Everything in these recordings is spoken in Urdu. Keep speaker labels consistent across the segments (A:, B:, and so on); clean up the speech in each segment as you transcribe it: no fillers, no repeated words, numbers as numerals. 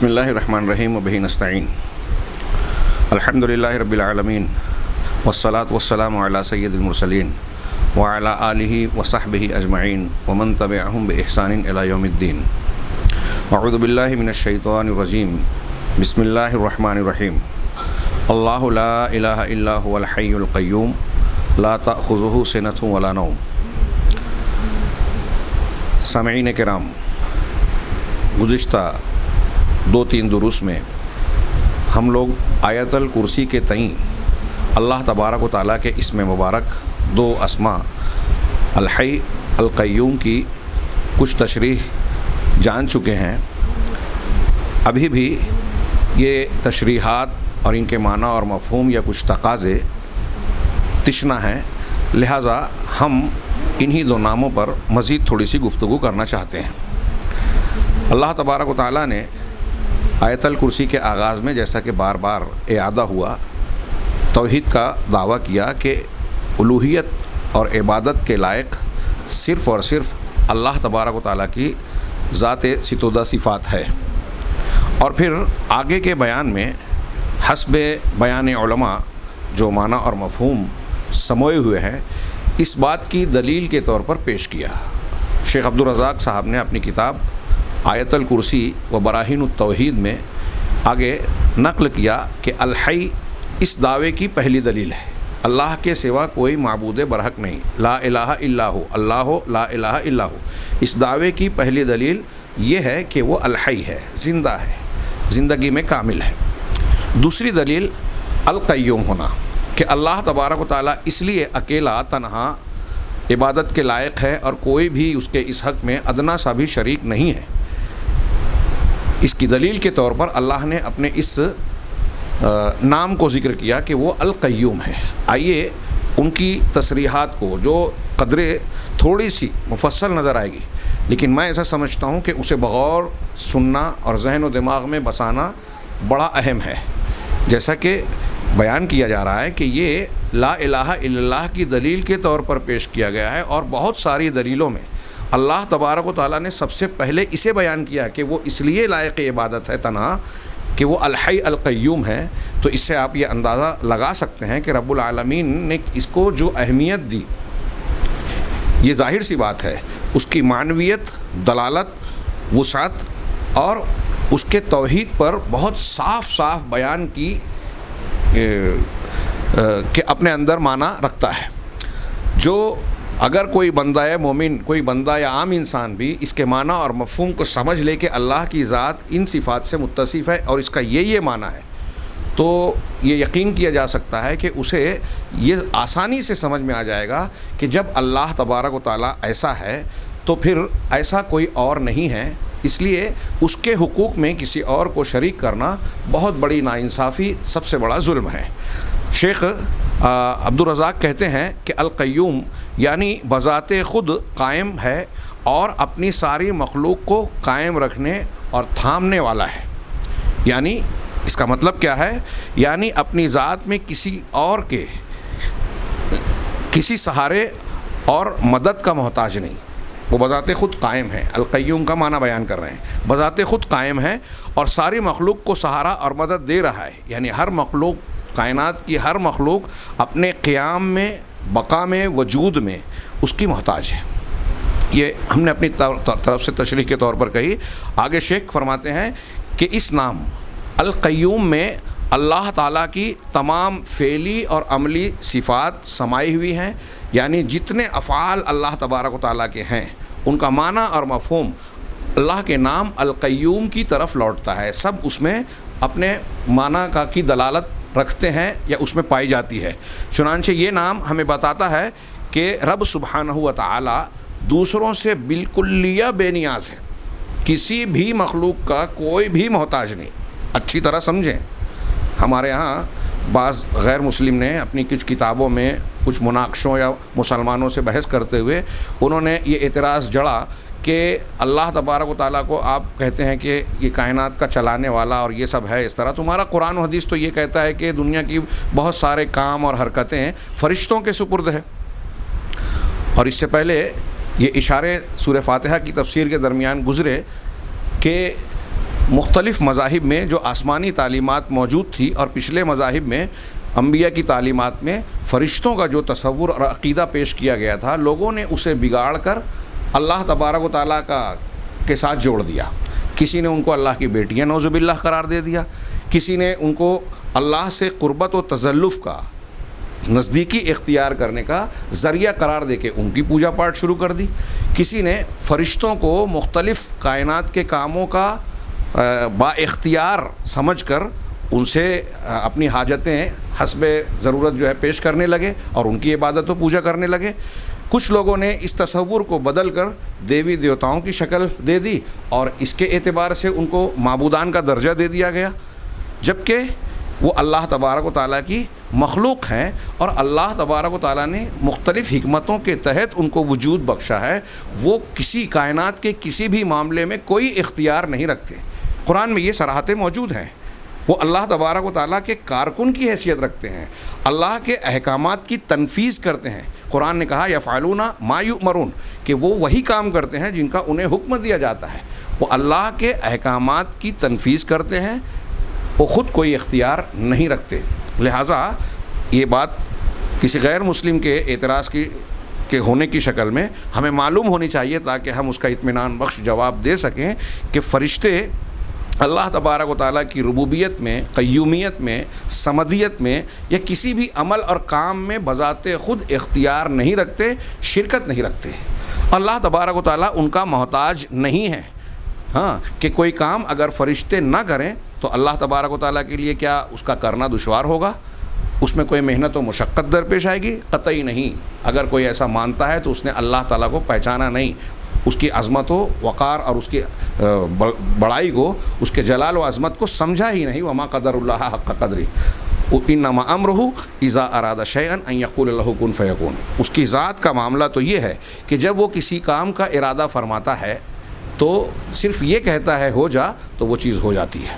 A: بسم اللہ الرحمن الرحیم وبہ نستعین الحمد للہ رب العالمین والصلاة والسلام علی سید المرسلین وعلی آلہ وصحبہ اجمعین ومن تبعہم بإحسان الی یوم الدین. اعوذ باللہ من الشیطان الرجیم. بسم اللہ الرحمن الرحیم. اللہ لا الہ الا هو الحی القیوم لا تأخذہ سنۃ ولا نوم. سامعین کرام، گزشتہ 2-3 دروس میں ہم لوگ آیت الکرسی کے تئیں اللہ تبارک و تعالیٰ کے اسم مبارک 2 اسماء الحی القیوم کی کچھ تشریح جان چکے ہیں. ابھی بھی یہ تشریحات اور ان کے معنی اور مفہوم یا کچھ تقاضے تشنا ہیں، لہٰذا ہم انہی 2 ناموں پر مزید تھوڑی سی گفتگو کرنا چاہتے ہیں. اللہ تبارک و تعالیٰ نے آیت الکرسی کے آغاز میں، جیسا کہ بار بار اعادہ ہوا، توحید کا دعویٰ کیا کہ الوہیت اور عبادت کے لائق صرف اور صرف اللہ تبارک و تعالیٰ کی ذات ستودہ صفات ہے. اور پھر آگے کے بیان میں حسب بیان علماء جو معنی اور مفہوم سموئے ہوئے ہیں، اس بات کی دلیل کے طور پر پیش کیا. شیخ عبدالرزاق صاحب نے اپنی کتاب آیت الکرسی و براہین التوحید میں آگے نقل کیا کہ الحی اس دعوے کی پہلی دلیل ہے. اللہ کے سوا کوئی معبود برحق نہیں، لا الہ الا ہو، اللہ ہو لا الہ الا ہو. اس دعوے کی پہلی دلیل یہ ہے کہ وہ الحی ہے، زندہ ہے، زندگی میں کامل ہے. دوسری دلیل القیوم ہونا، کہ اللہ تبارک و تعالیٰ اس لیے اکیلا تنہا عبادت کے لائق ہے اور کوئی بھی اس کے اس حق میں ادنا سا بھی شریک نہیں ہے. اس کی دلیل کے طور پر اللہ نے اپنے اس نام کو ذکر کیا کہ وہ القیوم ہے. آئیے ان کی تصریحات کو، جو قدرے تھوڑی سی مفصل نظر آئے گی، لیکن میں ایسا سمجھتا ہوں کہ اسے بغور سننا اور ذہن و دماغ میں بسانا بڑا اہم ہے. جیسا کہ بیان کیا جا رہا ہے کہ یہ لا الہ الا اللہ کی دلیل کے طور پر پیش کیا گیا ہے، اور بہت ساری دلیلوں میں اللہ تبارک و تعالیٰ نے سب سے پہلے اسے بیان کیا کہ وہ اس لیے لائق عبادت ہے تنہا کہ وہ الحی القیوم ہے. تو اس سے آپ یہ اندازہ لگا سکتے ہیں کہ رب العالمین نے اس کو جو اہمیت دی، یہ ظاہر سی بات ہے، اس کی معنویت، دلالت، وسعت اور اس کے توحید پر بہت صاف صاف بیان کی کہ اپنے اندر معنی رکھتا ہے. جو اگر کوئی بندہ مومن، کوئی بندہ یا عام انسان بھی اس کے معنی اور مفہوم کو سمجھ لے کہ اللہ کی ذات ان صفات سے متصف ہے اور اس کا یہ معنی ہے، تو یہ یقین کیا جا سکتا ہے کہ اسے یہ آسانی سے سمجھ میں آ جائے گا کہ جب اللہ تبارک و تعالیٰ ایسا ہے تو پھر ایسا کوئی اور نہیں ہے. اس لیے اس کے حقوق میں کسی اور کو شریک کرنا بہت بڑی ناانصافی، سب سے بڑا ظلم ہے. شیخ عبدالرزاق کہتے ہیں کہ القیوم یعنی بذات خود قائم ہے اور اپنی ساری مخلوق کو قائم رکھنے اور تھامنے والا ہے. یعنی اس کا مطلب کیا ہے؟ یعنی اپنی ذات میں کسی اور کے کسی سہارے اور مدد کا محتاج نہیں. وہ بذات خود قائم ہے. القیوم کا معنی بیان کر رہے ہیں. بذات خود قائم ہے اور ساری مخلوق کو سہارا اور مدد دے رہا ہے. یعنی ہر مخلوق، کائنات کی ہر مخلوق اپنے قیام میں، بقا میں، وجود میں اس کی محتاج ہے. یہ ہم نے اپنی طرف سے تشریح کے طور پر کہی. آگے شیخ فرماتے ہیں کہ اس نام القیوم میں اللہ تعالیٰ کی تمام فعلی اور عملی صفات سمائی ہوئی ہیں. یعنی جتنے افعال اللہ تبارک و تعالیٰ کے ہیں ان کا معنی اور مفہوم اللہ کے نام القیوم کی طرف لوٹتا ہے. سب اس میں اپنے معنی کی دلالت رکھتے ہیں یا اس میں پائی جاتی ہے. چنانچہ یہ نام ہمیں بتاتا ہے کہ رب سبحانہ و تعالیٰ دوسروں سے بالکلیہ بے نیاز ہے. کسی بھی مخلوق کا کوئی بھی محتاج نہیں. اچھی طرح سمجھیں. ہمارے ہاں بعض غیر مسلم نے اپنی کچھ کتابوں میں کچھ مناقشوں یا مسلمانوں سے بحث کرتے ہوئے انہوں نے یہ اعتراض جڑا کہ اللہ تبارک و تعالیٰ کو آپ کہتے ہیں کہ یہ کائنات کا چلانے والا اور یہ سب ہے. اس طرح تمہارا قرآن و حدیث تو یہ کہتا ہے کہ دنیا کی بہت سارے کام اور حرکتیں فرشتوں کے سپرد ہے. اور اس سے پہلے یہ اشارے سورہ فاتحہ کی تفسیر کے درمیان گزرے کہ مختلف مذاہب میں جو آسمانی تعلیمات موجود تھی اور پچھلے مذاہب میں انبیاء کی تعلیمات میں فرشتوں کا جو تصور اور عقیدہ پیش کیا گیا تھا، لوگوں نے اسے بگاڑ کر اللہ تبارک و تعالیٰ کے ساتھ جوڑ دیا۔ کسی نے ان کو اللہ کی بیٹیاں نعوذ باللہ قرار دے دیا، کسی نے ان کو اللہ سے قربت و تزلف کا، نزدیکی اختیار کرنے کا ذریعہ قرار دے کے ان کی پوجا پاٹ شروع کر دی، کسی نے فرشتوں کو مختلف کائنات کے کاموں کا با اختیار سمجھ کر ان سے اپنی حاجتیں حسب ضرورت جو ہے پیش کرنے لگے اور ان کی عبادت و پوجا کرنے لگے۔ کچھ لوگوں نے اس تصور کو بدل کر دیوی دیوتاؤں کی شکل دے دی اور اس کے اعتبار سے ان کو معبودان کا درجہ دے دیا گیا، جبکہ وہ اللہ تبارک و تعالیٰ کی مخلوق ہیں اور اللہ تبارک و تعالیٰ نے مختلف حکمتوں کے تحت ان کو وجود بخشا ہے۔ وہ کسی کائنات کے کسی بھی معاملے میں کوئی اختیار نہیں رکھتے۔ قرآن میں یہ صراحتیں موجود ہیں۔ وہ اللہ تبارک و تعالیٰ کے کارکن کی حیثیت رکھتے ہیں، اللہ کے احکامات کی تنفیذ کرتے ہیں۔ قرآن نے کہا یفعلون ما یؤمرون، کہ وہ وہی کام کرتے ہیں جن کا انہیں حکم دیا جاتا ہے۔ وہ اللہ کے احکامات کی تنفیذ کرتے ہیں، وہ خود کوئی اختیار نہیں رکھتے۔ لہٰذا یہ بات کسی غیر مسلم کے اعتراض کے ہونے کی شکل میں ہمیں معلوم ہونی چاہیے تاکہ ہم اس کا اطمینان بخش جواب دے سکیں کہ فرشتے اللہ تبارک و تعالیٰ کی ربوبیت میں، قیومیت میں، صمدیت میں یا کسی بھی عمل اور کام میں بذات خود اختیار نہیں رکھتے، شرکت نہیں رکھتے۔ اللہ تبارک و تعالیٰ ان کا محتاج نہیں ہے۔ ہاں، کہ کوئی کام اگر فرشتے نہ کریں تو اللہ تبارک و تعالیٰ کے لیے کیا اس کا کرنا دشوار ہوگا؟ اس میں کوئی محنت و مشقت درپیش آئے گی؟ قطعی نہیں۔ اگر کوئی ایسا مانتا ہے تو اس نے اللہ تعالیٰ کو پہچانا نہیں، اس کی عظمت و وقار اور اس کی بڑائی کو، اس کے جلال و عظمت کو سمجھا ہی نہیں۔ وما قدر اللہ حق قدری انما امرہ اذا اراد شیئا ان یقول له کن فیکون۔ اس کی ذات کا معاملہ تو یہ ہے کہ جب وہ کسی کام کا ارادہ فرماتا ہے تو صرف یہ کہتا ہے ہو جا تو وہ چیز ہو جاتی ہے۔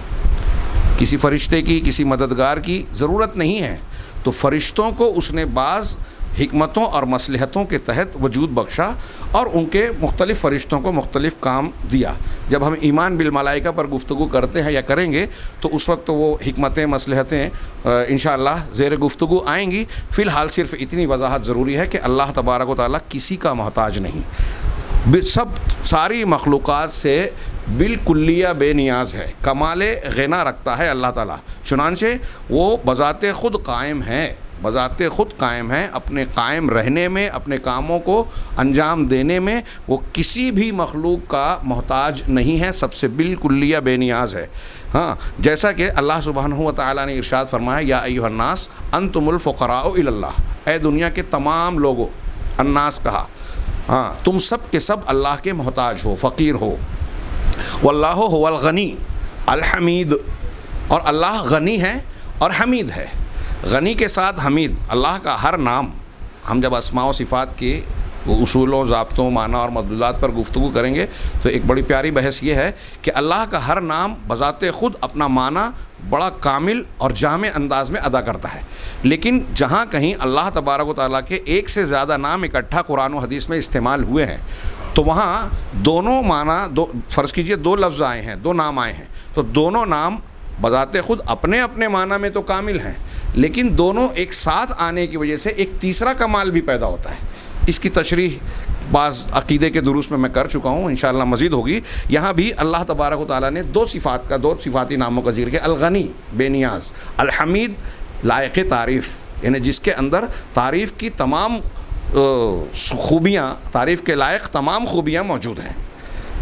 A: کسی فرشتے کی، کسی مددگار کی ضرورت نہیں ہے۔ تو فرشتوں کو اس نے بعض حکمتوں اور مصلحتوں کے تحت وجود بخشا اور ان کے مختلف فرشتوں کو مختلف کام دیا۔ جب ہم ایمان بالملائکہ پر گفتگو کرتے ہیں یا کریں گے تو اس وقت وہ حکمتیں، مصلحتیں انشاءاللہ زیر گفتگو آئیں گی۔ فی الحال صرف اتنی وضاحت ضروری ہے کہ اللہ تبارک و تعالیٰ کسی کا محتاج نہیں، ساری مخلوقات سے بالکلیہ بے نیاز ہے، کمال غنا رکھتا ہے اللہ تعالیٰ۔ چنانچہ وہ بذات خود قائم ہیں، اپنے قائم رہنے میں، اپنے کاموں کو انجام دینے میں وہ کسی بھی مخلوق کا محتاج نہیں ہے، سب سے بالکلیہ بے نیاز ہے۔ ہاں، جیسا کہ اللہ سبحانہ و تعالیٰ نے ارشاد فرمایا یا ایھا الناس انتم الفقراء الی اللہ، اے دنیا کے تمام لوگوں، الناس کہا، ہاں تم سب کے سب اللہ کے محتاج ہو، فقیر ہو۔ واللہ هو الغنی الحمید، اور اللہ غنی ہے اور حمید ہے۔ غنی کے ساتھ حمید، اللہ کا ہر نام، ہم جب اسماء و صفات کے اصولوں، ضابطوں، معنی اور مدلولات پر گفتگو کریں گے تو ایک بڑی پیاری بحث یہ ہے کہ اللہ کا ہر نام بذات خود اپنا معنی بڑا کامل اور جامع انداز میں ادا کرتا ہے، لیکن جہاں کہیں اللہ تبارک و تعالیٰ کے ایک سے زیادہ نام اکٹھا قرآن و حدیث میں استعمال ہوئے ہیں تو وہاں دونوں معنی، فرض کیجئے دو لفظ آئے ہیں، دو نام آئے ہیں، تو دونوں نام بذات خود اپنے اپنے معنی میں تو کامل ہیں، لیکن دونوں ایک ساتھ آنے کی وجہ سے ایک تیسرا کمال بھی پیدا ہوتا ہے۔ اس کی تشریح بعض عقیدے کے دروس میں کر چکا ہوں، انشاءاللہ مزید ہوگی۔ یہاں بھی اللہ تبارک و تعالیٰ نے دو صفاتی ناموں کا ذکر کیا، الغنی بے نیاز، الحمید لائق تعریف، یعنی جس کے اندر تعریف کی تمام خوبیاں، تعریف کے لائق تمام خوبیاں موجود ہیں۔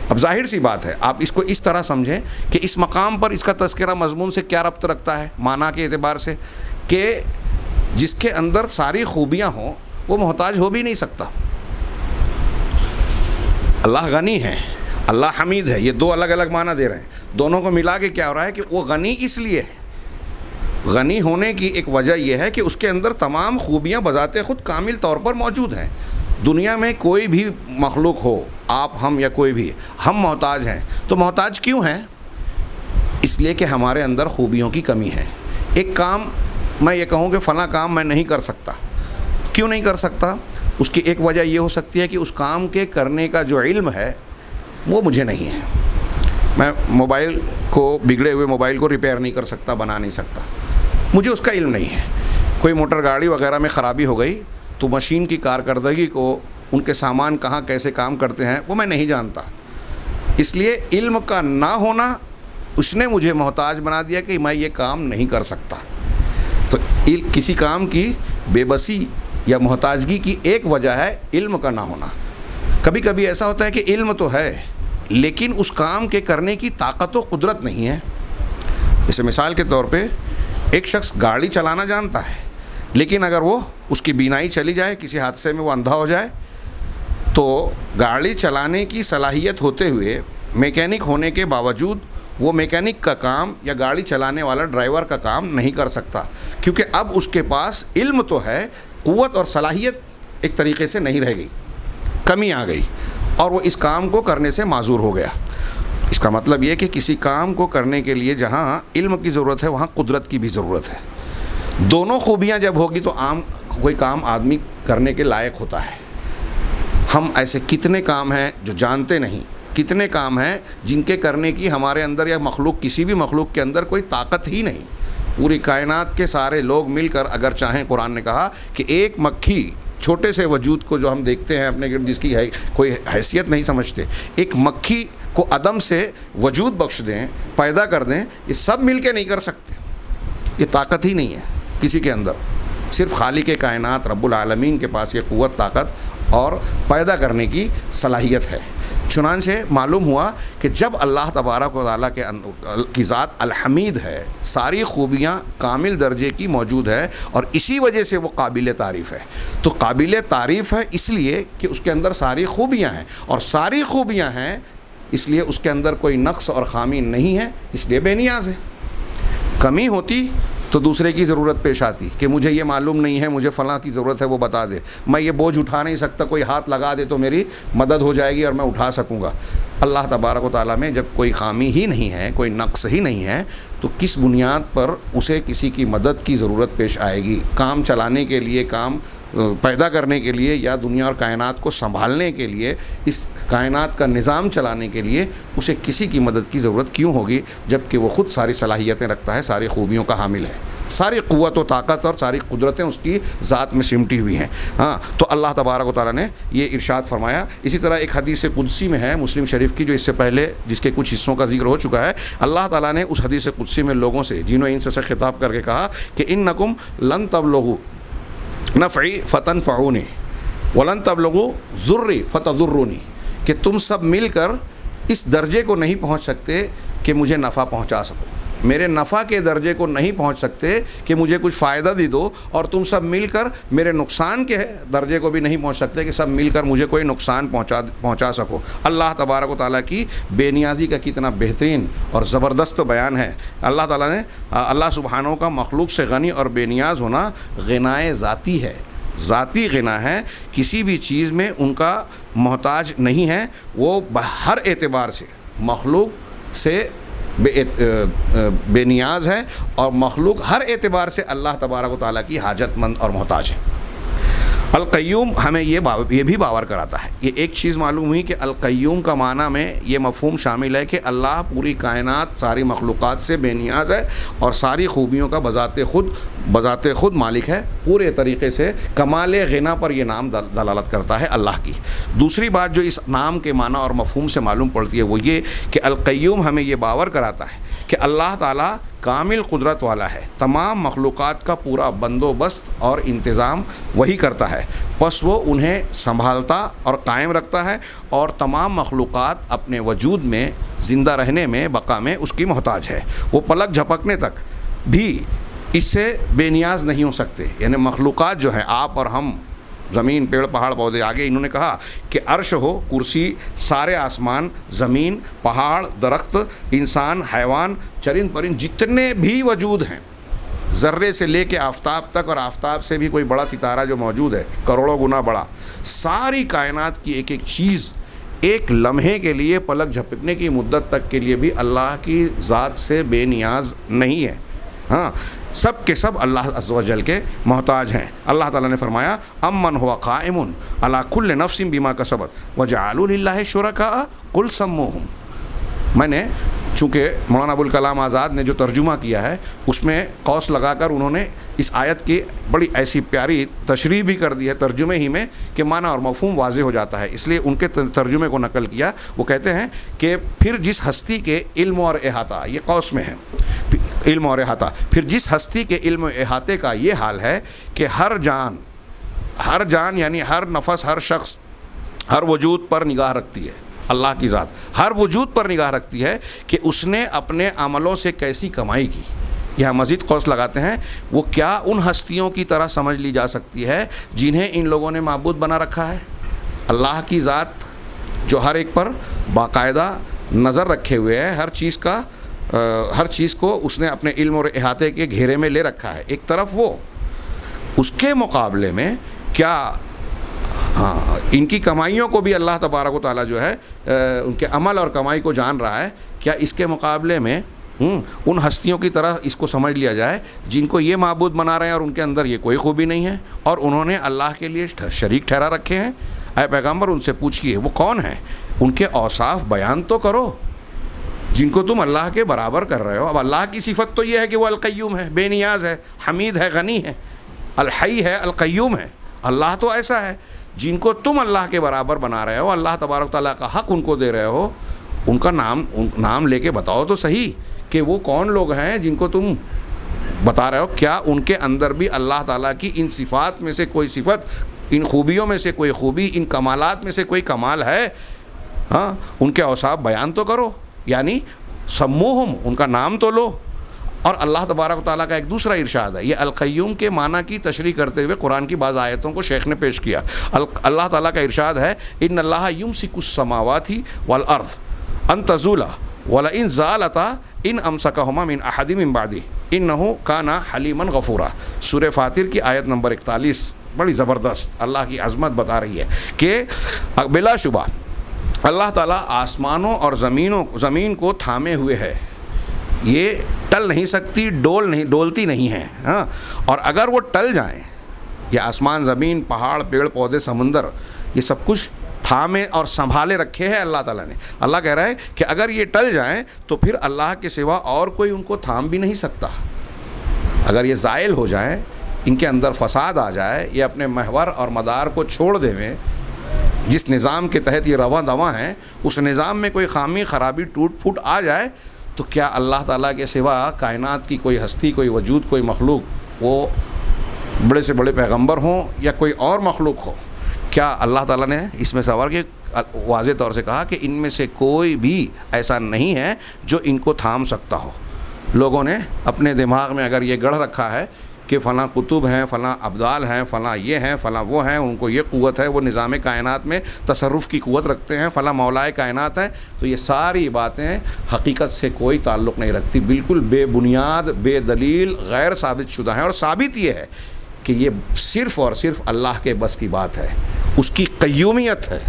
A: اب ظاہر سی بات ہے، آپ اس کو اس طرح سمجھیں کہ اس مقام پر اس کا تذکرہ مضمون سے کیا ربط رکھتا ہے معنی کے اعتبار سے، کہ جس کے اندر ساری خوبیاں ہوں وہ محتاج ہو بھی نہیں سکتا۔ اللہ غنی ہے، اللہ حمید ہے، یہ دو الگ الگ معنی دے رہے ہیں، دونوں کو ملا کے کیا ہو رہا ہے کہ وہ غنی اس لیے ہے، غنی ہونے کی ایک وجہ یہ ہے کہ اس کے اندر تمام خوبیاں بذات خود کامل طور پر موجود ہیں۔ دنیا میں کوئی بھی مخلوق ہو، آپ، ہم یا کوئی بھی، ہم محتاج ہیں، تو محتاج کیوں ہیں؟ اس لیے کہ ہمارے اندر خوبیوں کی کمی ہے۔ ایک کام میں یہ کہوں کہ فلاں کام میں نہیں کر سکتا، کیوں نہیں کر سکتا؟ اس کی ایک وجہ یہ ہو سکتی ہے کہ اس کام کے کرنے کا جو علم ہے وہ مجھے نہیں ہے۔ میں موبائل کو بگڑے ہوئے موبائل کو ریپیئر نہیں کر سکتا، بنا نہیں سکتا، مجھے اس کا علم نہیں ہے۔ کوئی موٹر گاڑی وغیرہ میں خرابی ہو گئی تو مشین کی کارکردگی کو، ان کے سامان کہاں کیسے کام کرتے ہیں وہ میں نہیں جانتا، اس لیے علم کا نہ ہونا اس نے مجھے محتاج بنا دیا کہ میں یہ کام نہیں کر سکتا۔ تو کسی کام کی بے بسی یا محتاجگی کی ایک وجہ ہے علم کا نہ ہونا۔ کبھی کبھی ایسا ہوتا ہے کہ علم تو ہے لیکن اس کام کے کرنے کی طاقت و قدرت نہیں ہے۔ جیسے مثال کے طور پہ ایک شخص گاڑی چلانا جانتا ہے لیکن اگر وہ اس کی بینائی چلی جائے، کسی حادثے میں وہ اندھا ہو جائے، تو گاڑی چلانے کی صلاحیت ہوتے ہوئے میکینک ہونے کے باوجود وہ میکینک کا کام یا گاڑی چلانے والا ڈرائیور کا کام نہیں کر سکتا، کیونکہ اب اس کے پاس علم تو ہے، قوت اور صلاحیت ایک طریقے سے نہیں رہ گئی، کمی آ گئی اور وہ اس کام کو کرنے سے معذور ہو گیا۔ اس کا مطلب یہ کہ کسی کام کو کرنے کے لیے جہاں علم کی ضرورت ہے وہاں قدرت کی بھی ضرورت ہے۔ دونوں خوبیاں جب ہوگی تو کوئی کام آدمی کرنے کے لائق ہوتا ہے۔ ہم ایسے کتنے کام ہیں جو جانتے نہیں، کتنے کام ہیں جن کے کرنے کی ہمارے اندر یا کسی بھی مخلوق کے اندر کوئی طاقت ہی نہیں۔ پوری کائنات کے سارے لوگ مل کر اگر چاہیں، قرآن نے کہا کہ ایک مکھی، چھوٹے سے وجود کو جو ہم دیکھتے ہیں اپنے گرد، جس کی کوئی حیثیت نہیں سمجھتے، ایک مکھی کو عدم سے وجود بخش دیں، پیدا کر دیں، یہ سب مل کے نہیں کر سکتے۔ یہ طاقت ہی نہیں ہے کسی کے اندر، صرف خالق کائنات رب العالمین کے پاس یہ قوت، طاقت اور پیدا کرنے کی صلاحیت ہے۔ چنانچہ معلوم ہوا کہ جب اللہ تبارک و تعالیٰ کی ذات الحمید ہے، ساری خوبیاں کامل درجے کی موجود ہے اور اسی وجہ سے وہ قابل تعریف ہے۔ تو قابل تعریف ہے اس لیے کہ اس کے اندر ساری خوبیاں ہیں، اور ساری خوبیاں ہیں اس لیے اس کے اندر کوئی نقص اور خامی نہیں ہے، اس لیے بے نیاز ہے۔ کمی ہوتی تو دوسرے کی ضرورت پیش آتی کہ مجھے یہ معلوم نہیں ہے، مجھے فلاں کی ضرورت ہے، وہ بتا دے، میں یہ بوجھ اٹھا نہیں سکتا، کوئی ہاتھ لگا دے تو میری مدد ہو جائے گی اور میں اٹھا سکوں گا۔ اللہ تبارک و تعالیٰ میں جب کوئی خامی ہی نہیں ہے، کوئی نقص ہی نہیں ہے، تو کس بنیاد پر اسے کسی کی مدد کی ضرورت پیش آئے گی؟ کام چلانے کے لیے، کام پیدا کرنے کے لیے، یا دنیا اور کائنات کو سنبھالنے کے لیے، اس کائنات کا نظام چلانے کے لیے اسے کسی کی مدد کی ضرورت کیوں ہوگی، جبکہ وہ خود ساری صلاحیتیں رکھتا ہے، ساری خوبیوں کا حامل ہے، ساری قوت و طاقت اور ساری قدرتیں اس کی ذات میں سمٹی ہوئی ہیں۔ تو اللہ تبارک و تعالیٰ نے یہ ارشاد فرمایا۔ اسی طرح ایک حدیث قدسی میں ہے مسلم شریف کی، جو اس سے پہلے جس کے کچھ حصوں کا ذکر ہو چکا ہے، اللہ تعالیٰ نے اس حدیث قدسی میں لوگوں سے، جن و انس سے خطاب کر کے کہا کہ انکم لن تبلغوا نفعی فتنفعونی ولن تبلغوا ضری فتضرونی، کہ تم سب مل کر اس درجے کو نہیں پہنچ سکتے کہ مجھے نفع پہنچا سکو، میرے نفع کے درجے کو نہیں پہنچ سکتے کہ مجھے کچھ فائدہ دے دو، اور تم سب مل کر میرے نقصان کے درجے کو بھی نہیں پہنچ سکتے کہ سب مل کر مجھے کوئی نقصان پہنچا سکو۔ اللہ تبارک و تعالیٰ کی بے نیازی کا کتنا بہترین اور زبردست بیان ہے۔ اللہ تعالیٰ نے، اللہ سبحانہ کا مخلوق سے غنی اور بے نیاز ہونا غنائے ذاتی ہے، ذاتی غنا ہے، کسی بھی چیز میں ان کا محتاج نہیں ہے، وہ ہر اعتبار سے مخلوق سے بے نیاز ہے، اور مخلوق ہر اعتبار سے اللہ تبارک و تعالیٰ کی حاجت مند اور محتاج ہے۔ القیوم ہمیں یہ بھی باور کراتا ہے، یہ ایک چیز معلوم ہوئی کہ القیوم کا معنی میں یہ مفہوم شامل ہے کہ اللہ پوری کائنات، ساری مخلوقات سے بے نیاز ہے اور ساری خوبیوں کا بذات خود مالک ہے، پورے طریقے سے کمال غنا پر یہ نام دلالت کرتا ہے اللہ کی۔ دوسری بات جو اس نام کے معنی اور مفہوم سے معلوم پڑتی ہے وہ یہ کہ القیوم ہمیں یہ باور کراتا ہے کہ اللہ تعالیٰ کامل قدرت والا ہے، تمام مخلوقات کا پورا بندوبست اور انتظام وہی کرتا ہے، پس وہ انہیں سنبھالتا اور قائم رکھتا ہے، اور تمام مخلوقات اپنے وجود میں، زندہ رہنے میں، بقا میں اس کی محتاج ہے۔ وہ پلک جھپکنے تک بھی اس سے بے نیاز نہیں ہو سکتے، یعنی مخلوقات جو ہیں، آپ اور ہم، زمین، پیڑ، پہاڑ، پودے، آگے انہوں نے کہا کہ عرش ہو، کرسی، سارے آسمان، زمین، پہاڑ، درخت، انسان، حیوان، چرند پرند، جتنے بھی وجود ہیں، ذرے سے لے کے آفتاب تک، اور آفتاب سے بھی کوئی بڑا ستارہ جو موجود ہے کروڑوں گنا بڑا، ساری کائنات کی ایک ایک چیز ایک لمحے کے لیے، پلک جھپکنے کی مدت تک کے لیے بھی اللہ کی ذات سے بے نیاز نہیں ہے۔ سب کے سب اللہ عز و جل کے محتاج ہیں۔ اللہ تعالیٰ نے فرمایا امن ہوا قائم علی کل نفس بما کسبت وجعلوا للہ شرکاء قل سموہم، میں نے چونکہ مولانا ابوالکلام آزاد نے جو ترجمہ کیا ہے اس میں قوس لگا کر انہوں نے اس آیت کی بڑی ایسی پیاری تشریح بھی کر دی ہے ترجمے ہی میں کہ معنی اور مفہوم واضح ہو جاتا ہے، اس لیے ان کے ترجمے کو نقل کیا۔ وہ کہتے ہیں کہ پھر جس ہستی کے علم اور احاطہ، یہ قوس میں ہے، علم اور احاطہ، پھر جس ہستی کے علم و احاطے کا یہ حال ہے کہ ہر جان یعنی ہر نفس، ہر شخص، ہر وجود پر نگاہ رکھتی ہے، اللہ کی ذات ہر وجود پر نگاہ رکھتی ہے کہ اس نے اپنے عملوں سے کیسی کمائی کی۔ یہاں مزید قوس لگاتے ہیں، وہ کیا ان ہستیوں کی طرح سمجھ لی جا سکتی ہے جنہیں ان لوگوں نے معبود بنا رکھا ہے؟ اللہ کی ذات جو ہر ایک پر باقاعدہ نظر رکھے ہوئے ہے، ہر چیز کو اس نے اپنے علم اور احاطے کے گھیرے میں لے رکھا ہے، ایک طرف وہ، اس کے مقابلے میں کیا ان کی کمائیوں کو بھی اللہ تبارک و تعالیٰ جو ہے ان کے عمل اور کمائی کو جان رہا ہے، کیا اس کے مقابلے میں ان ہستیوں کی طرح اس کو سمجھ لیا جائے جن کو یہ معبود بنا رہے ہیں اور ان کے اندر یہ کوئی خوبی نہیں ہے اور انہوں نے اللہ کے لیے شریک ٹھہرا رکھے ہیں؟ اے پیغمبر ان سے پوچھئے وہ کون ہیں، ان کے اوصاف بیان تو کرو جن کو تم اللہ کے برابر کر رہے ہو۔ اب اللہ کی صفت تو یہ ہے کہ وہ القیوم ہے، بے نیاز ہے، حمید ہے، غنی ہے، الحی ہے، القیوم ہے۔ اللہ تو ایسا ہے جن کو تم اللہ کے برابر بنا رہے ہو، اللہ تبارک تعالیٰ کا حق ان کو دے رہے ہو، ان کا نام لے کے بتاؤ تو صحیح کہ وہ کون لوگ ہیں جن کو تم بتا رہے ہو۔ کیا ان کے اندر بھی اللہ تعالیٰ کی ان صفات میں سے کوئی صفت، ان خوبیوں میں سے کوئی خوبی، ان کمالات میں سے کوئی کمال ہے؟ ہاں، ان کے اوصاف بیان تو کرو، یعنی سموہم، ان کا نام تو لو۔ اور اللہ تبارک و تعالیٰ کا ایک دوسرا ارشاد ہے، یہ القیوم کے معنی کی تشریح کرتے ہوئے قرآن کی بعض آیتوں کو شیخ نے پیش کیا۔ اللہ تعالیٰ کا ارشاد ہے، ان اللہ یمسک السماوات والارض ان تزولا ولئن زالتا ان امسکہما من احد من بعدہ انہ کان حلیما غفورا۔ سورہ فاطر کی آیت نمبر 41 بڑی زبردست اللہ کی عظمت بتا رہی ہے کہ بلا شبہ اللہ تعالیٰ آسمانوں اور زمین کو تھامے ہوئے ہے، یہ ٹل نہیں سکتی، ڈولتی نہیں ہیں، ہاں، اور اگر وہ ٹل جائیں، یہ آسمان، زمین، پہاڑ، پیڑ پودے، سمندر، یہ سب کچھ تھامے اور سنبھالے رکھے ہیں اللہ تعالیٰ نے۔ اللہ کہہ رہا ہے کہ اگر یہ ٹل جائیں تو پھر اللہ کے سوا اور کوئی ان کو تھام بھی نہیں سکتا۔ اگر یہ زائل ہو جائیں، ان کے اندر فساد آ جائے، یہ اپنے محور اور مدار کو چھوڑ دیں، جس نظام کے تحت یہ رواں دواں ہیں اس نظام میں کوئی خامی، خرابی، ٹوٹ پھوٹ آ جائے تو کیا اللہ تعالیٰ کے سوا کائنات کی کوئی ہستی، کوئی وجود، کوئی مخلوق، وہ بڑے سے بڑے پیغمبر ہوں یا کوئی اور مخلوق ہو، کیا اللہ تعالیٰ نے اس میں سوار کے واضح طور سے کہا کہ ان میں سے کوئی بھی ایسا نہیں ہے جو ان کو تھام سکتا ہو۔ لوگوں نے اپنے دماغ میں اگر یہ گڑھ رکھا ہے کہ فلاں قطب ہیں، فلاں ابدال ہیں، فلاں یہ ہیں، فلاں وہ ہیں، ان کو یہ قوت ہے، وہ نظام کائنات میں تصرف کی قوت رکھتے ہیں، فلاں مولائے کائنات ہیں، تو یہ ساری باتیں حقیقت سے کوئی تعلق نہیں رکھتی، بالکل بے بنیاد، بے دلیل، غیر ثابت شدہ ہیں۔ اور ثابت یہ ہے کہ یہ صرف اور صرف اللہ کے بس کی بات ہے، اس کی قیومیت ہے،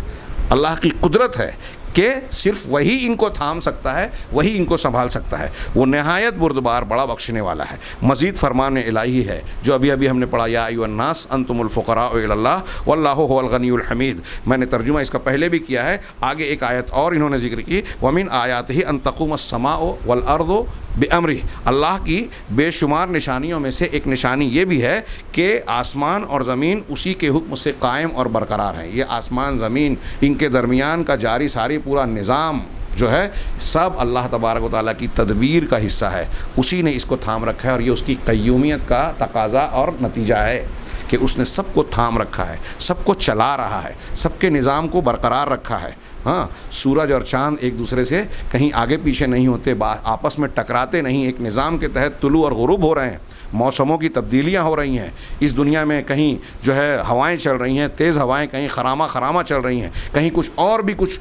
A: اللہ کی قدرت ہے کہ صرف وہی ان کو تھام سکتا ہے، وہی ان کو سنبھال سکتا ہے۔ وہ نہایت بردبار، بڑا بخشنے والا ہے۔ مزید فرمان الہی ہے جو ابھی ہم نے پڑھا، یا ایھا الناس انتم الفقراء الی اللہ واللہ هو الغنی الحمید۔ میں نے ترجمہ اس کا پہلے بھی کیا ہے، آگے ایک آیت اور انہوں نے ذکر کی، ومن آیاتہ ان تقوم السماء والارض بامرہ۔ اللہ کی بے شمار نشانیوں میں سے ایک نشانی یہ بھی ہے کہ آسمان اور زمین اسی کے حکم سے قائم اور برقرار ہیں۔ یہ آسمان، زمین، ان کے درمیان کا جاری ساری پورا نظام جو ہے سب اللہ تبارک و تعالیٰ کی تدبیر کا حصہ ہے، اسی نے اس کو تھام رکھا ہے، اور یہ اس کی قیومیت کا تقاضا اور نتیجہ ہے کہ اس نے سب کو تھام رکھا ہے، سب کو چلا رہا ہے، سب کے نظام کو برقرار رکھا ہے۔ ہاں، سورج اور چاند ایک دوسرے سے کہیں آگے پیچھے نہیں ہوتے، آپس میں ٹکراتے نہیں، ایک نظام کے تحت طلوع اور غروب ہو رہے ہیں، موسموں کی تبدیلیاں ہو رہی ہیں، اس دنیا میں کہیں جو ہے ہوائیں چل رہی ہیں، تیز ہوائیں، کہیں خرامہ چل رہی ہیں، کہیں کچھ اور بھی کچھ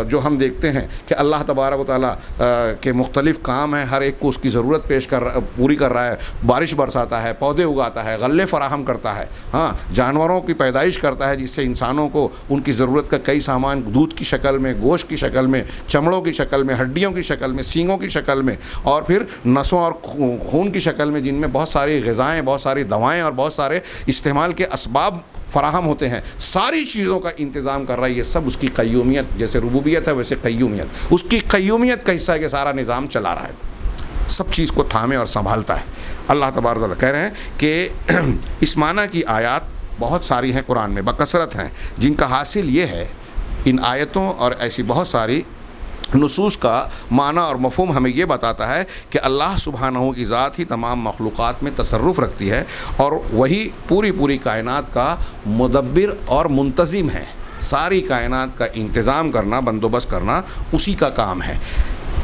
A: جو ہم دیکھتے ہیں کہ اللہ تبارک و تعالیٰ کے مختلف کام ہیں، ہر ایک کو اس کی ضرورت پوری کر رہا ہے، بارش برساتا ہے، پودے اگاتا ہے، غلے فراہم کرتا ہے، ہاں، جانوروں کی پیدائش کرتا ہے جس سے انسانوں کو ان کی ضرورت کا کئی سامان دودھ کی شکل میں، گوشت کی شکل میں، چمڑوں کی شکل میں، ہڈیوں کی شکل میں، سینگوں کی شکل میں، اور پھر نسوں اور خون کی شکل میں، جن میں بہت ساری غذائیں، بہت ساری دوائیں اور بہت سارے استعمال کے اسباب فراہم ہوتے ہیں، ساری چیزوں کا انتظام کر رہا ہے، یہ سب اس کی قیومیت، جیسے ربوبیت ہے ویسے قیومیت، اس کی قیومیت کا حصہ ہے کہ سارا نظام چلا رہا ہے، سب چیز کو تھامے اور سنبھالتا ہے۔ اللہ تبارک و تعالیٰ کہہ رہے ہیں کہ اس معنی کی آیات بہت ساری ہیں قرآن میں، بکثرت ہیں، جن کا حاصل یہ ہے، ان آیتوں اور ایسی بہت ساری نصوص کا معنی اور مفہوم ہمیں یہ بتاتا ہے کہ اللہ سبحانہ کی ذات ہی تمام مخلوقات میں تصرف رکھتی ہے، اور وہی پوری کائنات کا مدبر اور منتظم ہے، ساری کائنات کا انتظام کرنا، بندوبست کرنا اسی کا کام ہے۔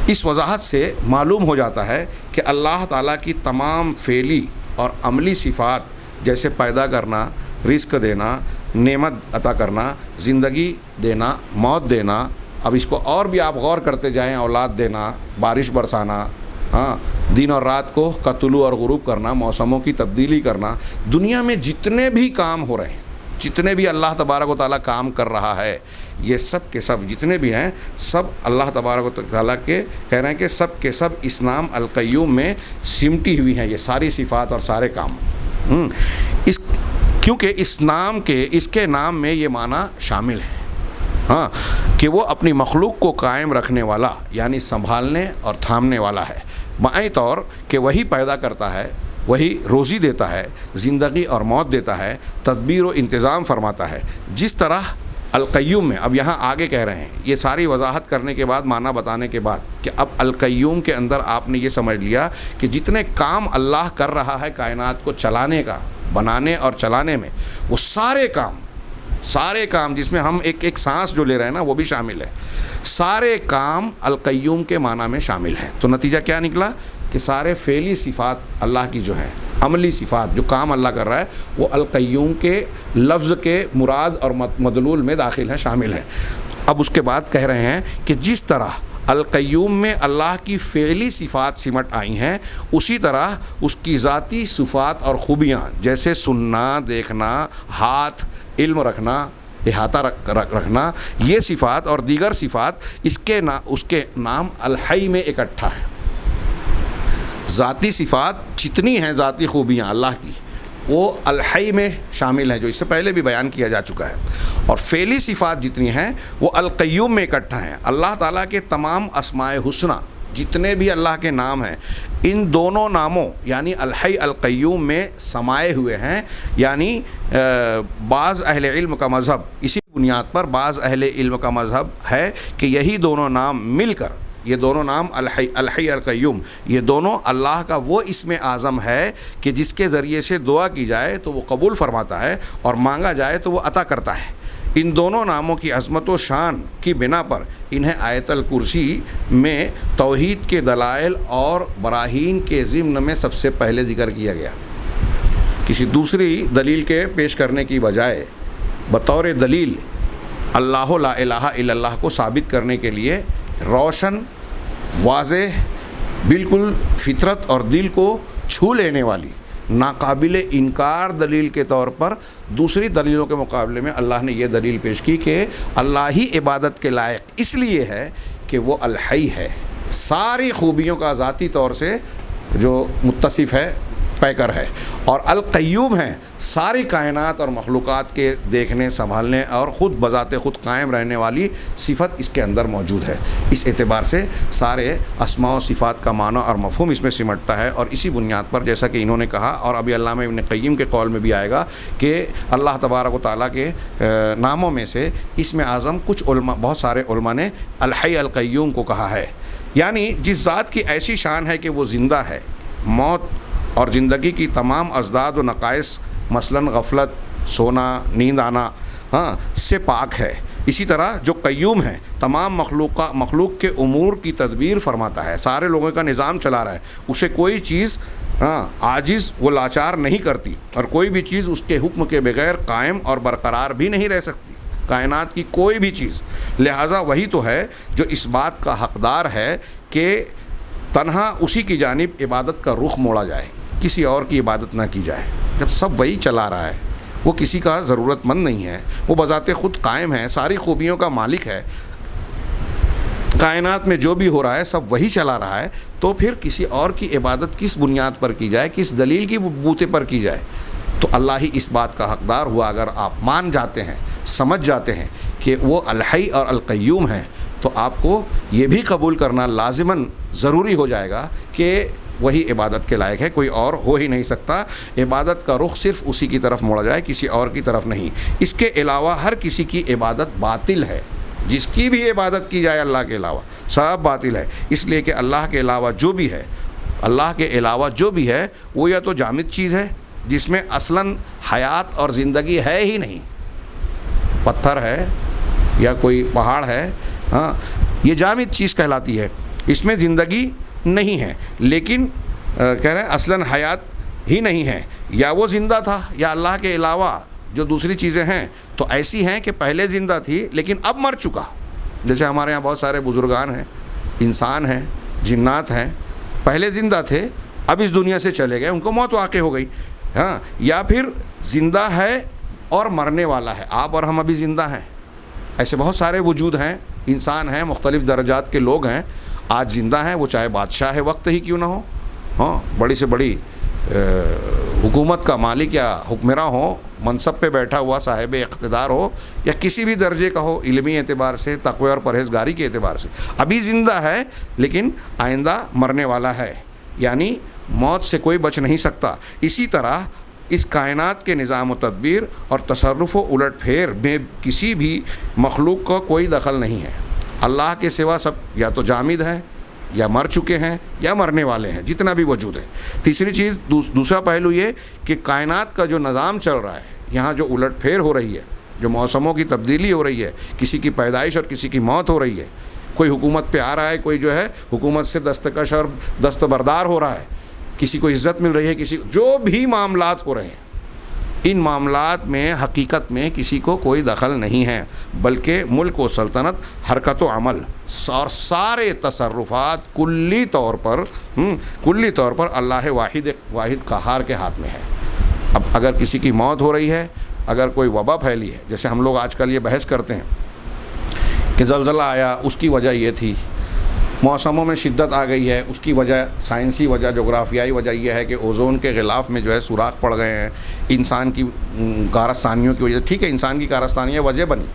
A: اس وضاحت سے معلوم ہو جاتا ہے کہ اللہ تعالیٰ کی تمام فعلی اور عملی صفات، جیسے پیدا کرنا، رزق دینا، نعمت عطا کرنا، زندگی دینا، موت دینا، اب اس کو اور بھی آپ غور کرتے جائیں، اولاد دینا، بارش برسانا، دن اور رات کو کا طلوع اور غروب کرنا، موسموں کی تبدیلی کرنا، دنیا میں جتنے بھی کام ہو رہے ہیں، جتنے بھی اللہ تبارک و تعالیٰ کام کر رہا ہے، یہ سب کے سب جتنے بھی ہیں، سب اللہ تبارک و تعالیٰ کے کہہ رہے ہیں کہ سب کے سب اس نام القیوم میں سمٹی ہوئی ہیں، یہ ساری صفات اور سارے کام، کیونکہ اس کے نام میں یہ معنی شامل ہے کہ وہ اپنی مخلوق کو قائم رکھنے والا، یعنی سنبھالنے اور تھامنے والا ہے، بائیں طور کہ وہی پیدا کرتا ہے، وہی روزی دیتا ہے، زندگی اور موت دیتا ہے، تدبیر و انتظام فرماتا ہے، جس طرح القیوم میں۔ اب یہاں آگے کہہ رہے ہیں، یہ ساری وضاحت کرنے کے بعد، معنی بتانے کے بعد، کہ اب القیوم کے اندر آپ نے یہ سمجھ لیا کہ جتنے کام اللہ کر رہا ہے کائنات کو چلانے کا، بنانے اور چلانے میں، وہ سارے کام جس میں ہم ایک سانس جو لے رہے ہیں نا وہ بھی شامل ہے، سارے کام القیوم کے معنی میں شامل ہیں۔ تو نتیجہ کیا نکلا کہ سارے فعلی صفات اللہ کی جو ہیں، عملی صفات جو کام اللہ کر رہا ہے، وہ القیوم کے لفظ کے مراد اور مدلول میں داخل ہیں، شامل ہیں۔ اب اس کے بعد کہہ رہے ہیں کہ جس طرح القیوم میں اللہ کی فعلی صفات سمٹ آئی ہیں، اسی طرح اس کی ذاتی صفات اور خوبیاں، جیسے سننا، دیکھنا، ہاتھ، علم رکھنا، احاطہ رکھنا، یہ صفات اور دیگر صفات اس کے نام الحی میں اکٹھا ہیں۔ ذاتی صفات جتنی ہیں، ذاتی خوبیاں اللہ کی، وہ الحی میں شامل ہیں، جو اس سے پہلے بھی بیان کیا جا چکا ہے، اور فعلی صفات جتنی ہیں وہ القیوم میں اکٹھا ہیں۔ اللہ تعالیٰ کے تمام اسماء حسنہ، جتنے بھی اللہ کے نام ہیں، ان دونوں ناموں یعنی الحی القیوم میں سمائے ہوئے ہیں، یعنی بعض اہل علم کا مذہب، اسی بنیاد پر بعض اہل علم کا مذہب ہے کہ یہی دونوں نام مل کر، یہ دونوں نام الحی القیوم، یہ دونوں اللہ کا وہ اسم اعظم ہے کہ جس کے ذریعے سے دعا کی جائے تو وہ قبول فرماتا ہے، اور مانگا جائے تو وہ عطا کرتا ہے۔ ان دونوں ناموں کی عظمت و شان کی بنا پر انہیں آیت الکرسی میں توحید کے دلائل اور براہین کے ضمن میں سب سے پہلے ذکر کیا گیا۔ کسی دوسری دلیل کے پیش کرنے کی بجائے بطور دلیل اللہ لا الہ الا اللہ کو ثابت کرنے کے لیے روشن، واضح، بالکل فطرت اور دل کو چھو لینے والی، ناقابل انکار دلیل کے طور پر دوسری دلیلوں کے مقابلے میں اللہ نے یہ دلیل پیش کی کہ اللہ ہی عبادت کے لائق اس لیے ہے کہ وہ الحی ہے، ساری خوبیوں کا ذاتی طور سے جو متصف ہے، پیکر ہے، اور القیوم ہے، ساری کائنات اور مخلوقات کے دیکھنے، سنبھالنے اور خود بذات خود قائم رہنے والی صفت اس کے اندر موجود ہے۔ اس اعتبار سے سارے اسماء و صفات کا معنی اور مفہوم اس میں سمٹتا ہے، اور اسی بنیاد پر جیسا کہ انہوں نے کہا، اور ابھی علامہ ابن قیم کے قول میں بھی آئے گا کہ اللہ تبارک و تعالیٰ کے ناموں میں سے اسم اعظم کچھ علماء، بہت سارے علماء نے الحی القیوم کو کہا ہے، یعنی جس ذات کی ایسی شان ہے کہ وہ زندہ ہے، موت اور زندگی کی تمام ازداد و نقائص، مثلا غفلت، سونا، نیند آنا سے پاک ہے۔ اسی طرح جو قیوم ہے، تمام مخلوق کے امور کی تدبیر فرماتا ہے، سارے لوگوں کا نظام چلا رہا ہے، اسے کوئی چیز عاجز و لاچار نہیں کرتی، اور کوئی بھی چیز اس کے حکم کے بغیر قائم اور برقرار بھی نہیں رہ سکتی، کائنات کی کوئی بھی چیز۔ لہٰذا وہی تو ہے جو اس بات کا حقدار ہے کہ تنہا اسی کی جانب عبادت کا رخ موڑا جائے، کسی اور کی عبادت نہ کی جائے۔ جب سب وہی چلا رہا ہے، وہ کسی کا ضرورت مند نہیں ہے، وہ بذات خود قائم ہے، ساری خوبیوں کا مالک ہے، کائنات میں جو بھی ہو رہا ہے سب وہی چلا رہا ہے، تو پھر کسی اور کی عبادت کس بنیاد پر کی جائے، کس دلیل کی بوتے پر کی جائے؟ تو اللہ ہی اس بات کا حقدار ہوا. اگر آپ مان جاتے ہیں، سمجھ جاتے ہیں کہ وہ الحی اور القیوم ہیں، تو آپ کو یہ بھی قبول کرنا لازماً ضروری ہو جائے گا کہ وہی عبادت کے لائق ہے، کوئی اور ہو ہی نہیں سکتا. عبادت کا رخ صرف اسی کی طرف موڑا جائے، کسی اور کی طرف نہیں. اس کے علاوہ ہر کسی کی عبادت باطل ہے. جس کی بھی عبادت کی جائے اللہ کے علاوہ سب باطل ہے. اس لیے کہ اللہ کے علاوہ جو بھی ہے، اللہ کے علاوہ جو بھی ہے وہ یا تو جامد چیز ہے جس میں اصلاً حیات اور زندگی ہے ہی نہیں. پتھر ہے یا کوئی پہاڑ ہے، ہاں، یہ جامد چیز کہلاتی ہے، اس میں زندگی نہیں ہے. لیکن کہہ رہے ہیں اصلاً حیات ہی نہیں ہے. یا وہ زندہ تھا، یا اللہ کے علاوہ جو دوسری چیزیں ہیں تو ایسی ہیں کہ پہلے زندہ تھی لیکن اب مر چکا. جیسے ہمارے یہاں بہت سارے بزرگان ہیں، انسان ہیں، جنات ہیں، پہلے زندہ تھے، اب اس دنیا سے چلے گئے، ان کو موت واقع ہو گئی. ہاں، یا پھر زندہ ہے اور مرنے والا ہے. آپ اور ہم ابھی زندہ ہیں. ایسے بہت سارے وجود ہیں، انسان ہیں، مختلف درجات کے لوگ ہیں. آج زندہ ہیں، وہ چاہے بادشاہ وقت ہی کیوں نہ ہو، ہاں، بڑی سے بڑی حکومت کا مالک یا حکمراں ہو، منصب پہ بیٹھا ہوا صاحب اقتدار ہو، یا کسی بھی درجے کا ہو، علمی اعتبار سے، تقوی اور پرہیزگاری کے اعتبار سے، ابھی زندہ ہے لیکن آئندہ مرنے والا ہے. یعنی موت سے کوئی بچ نہیں سکتا. اسی طرح اس کائنات کے نظام و تدبیر اور تصرف و الٹ پھیر میں کسی بھی مخلوق کا کوئی دخل نہیں ہے. اللہ کے سوا سب یا تو جامد ہیں، یا مر چکے ہیں، یا مرنے والے ہیں، جتنا بھی وجود ہے. تیسری چیز، دوسرا پہلو یہ کہ کائنات کا جو نظام چل رہا ہے، یہاں جو الٹ پھیر ہو رہی ہے، جو موسموں کی تبدیلی ہو رہی ہے، کسی کی پیدائش اور کسی کی موت ہو رہی ہے، کوئی حکومت پہ آ رہا ہے، کوئی جو ہے حکومت سے دستکش اور دستبردار ہو رہا ہے، کسی کو عزت مل رہی ہے، کسی جو بھی معاملات ہو رہے ہیں، ان معاملات میں حقیقت میں کسی کو کوئی دخل نہیں ہے، بلکہ ملک و سلطنت، حرکت و عمل اور سارے تصرفات کلی طور پر اللہ واحد قہار کے ہاتھ میں ہے. اب اگر کسی کی موت ہو رہی ہے، اگر کوئی وبا پھیلی ہے، جیسے ہم لوگ آج کل یہ بحث کرتے ہیں کہ زلزلہ آیا، اس کی وجہ یہ تھی، موسموں میں شدت آ گئی ہے، اس کی وجہ سائنسی وجہ، جغرافیائی وجہ یہ ہے کہ اوزون کے غلاف میں جو ہے سوراخ پڑ گئے ہیں، انسان کی کارستانیوں کی وجہ. ٹھیک ہے، انسان کی کارستانیاں وجہ بنی،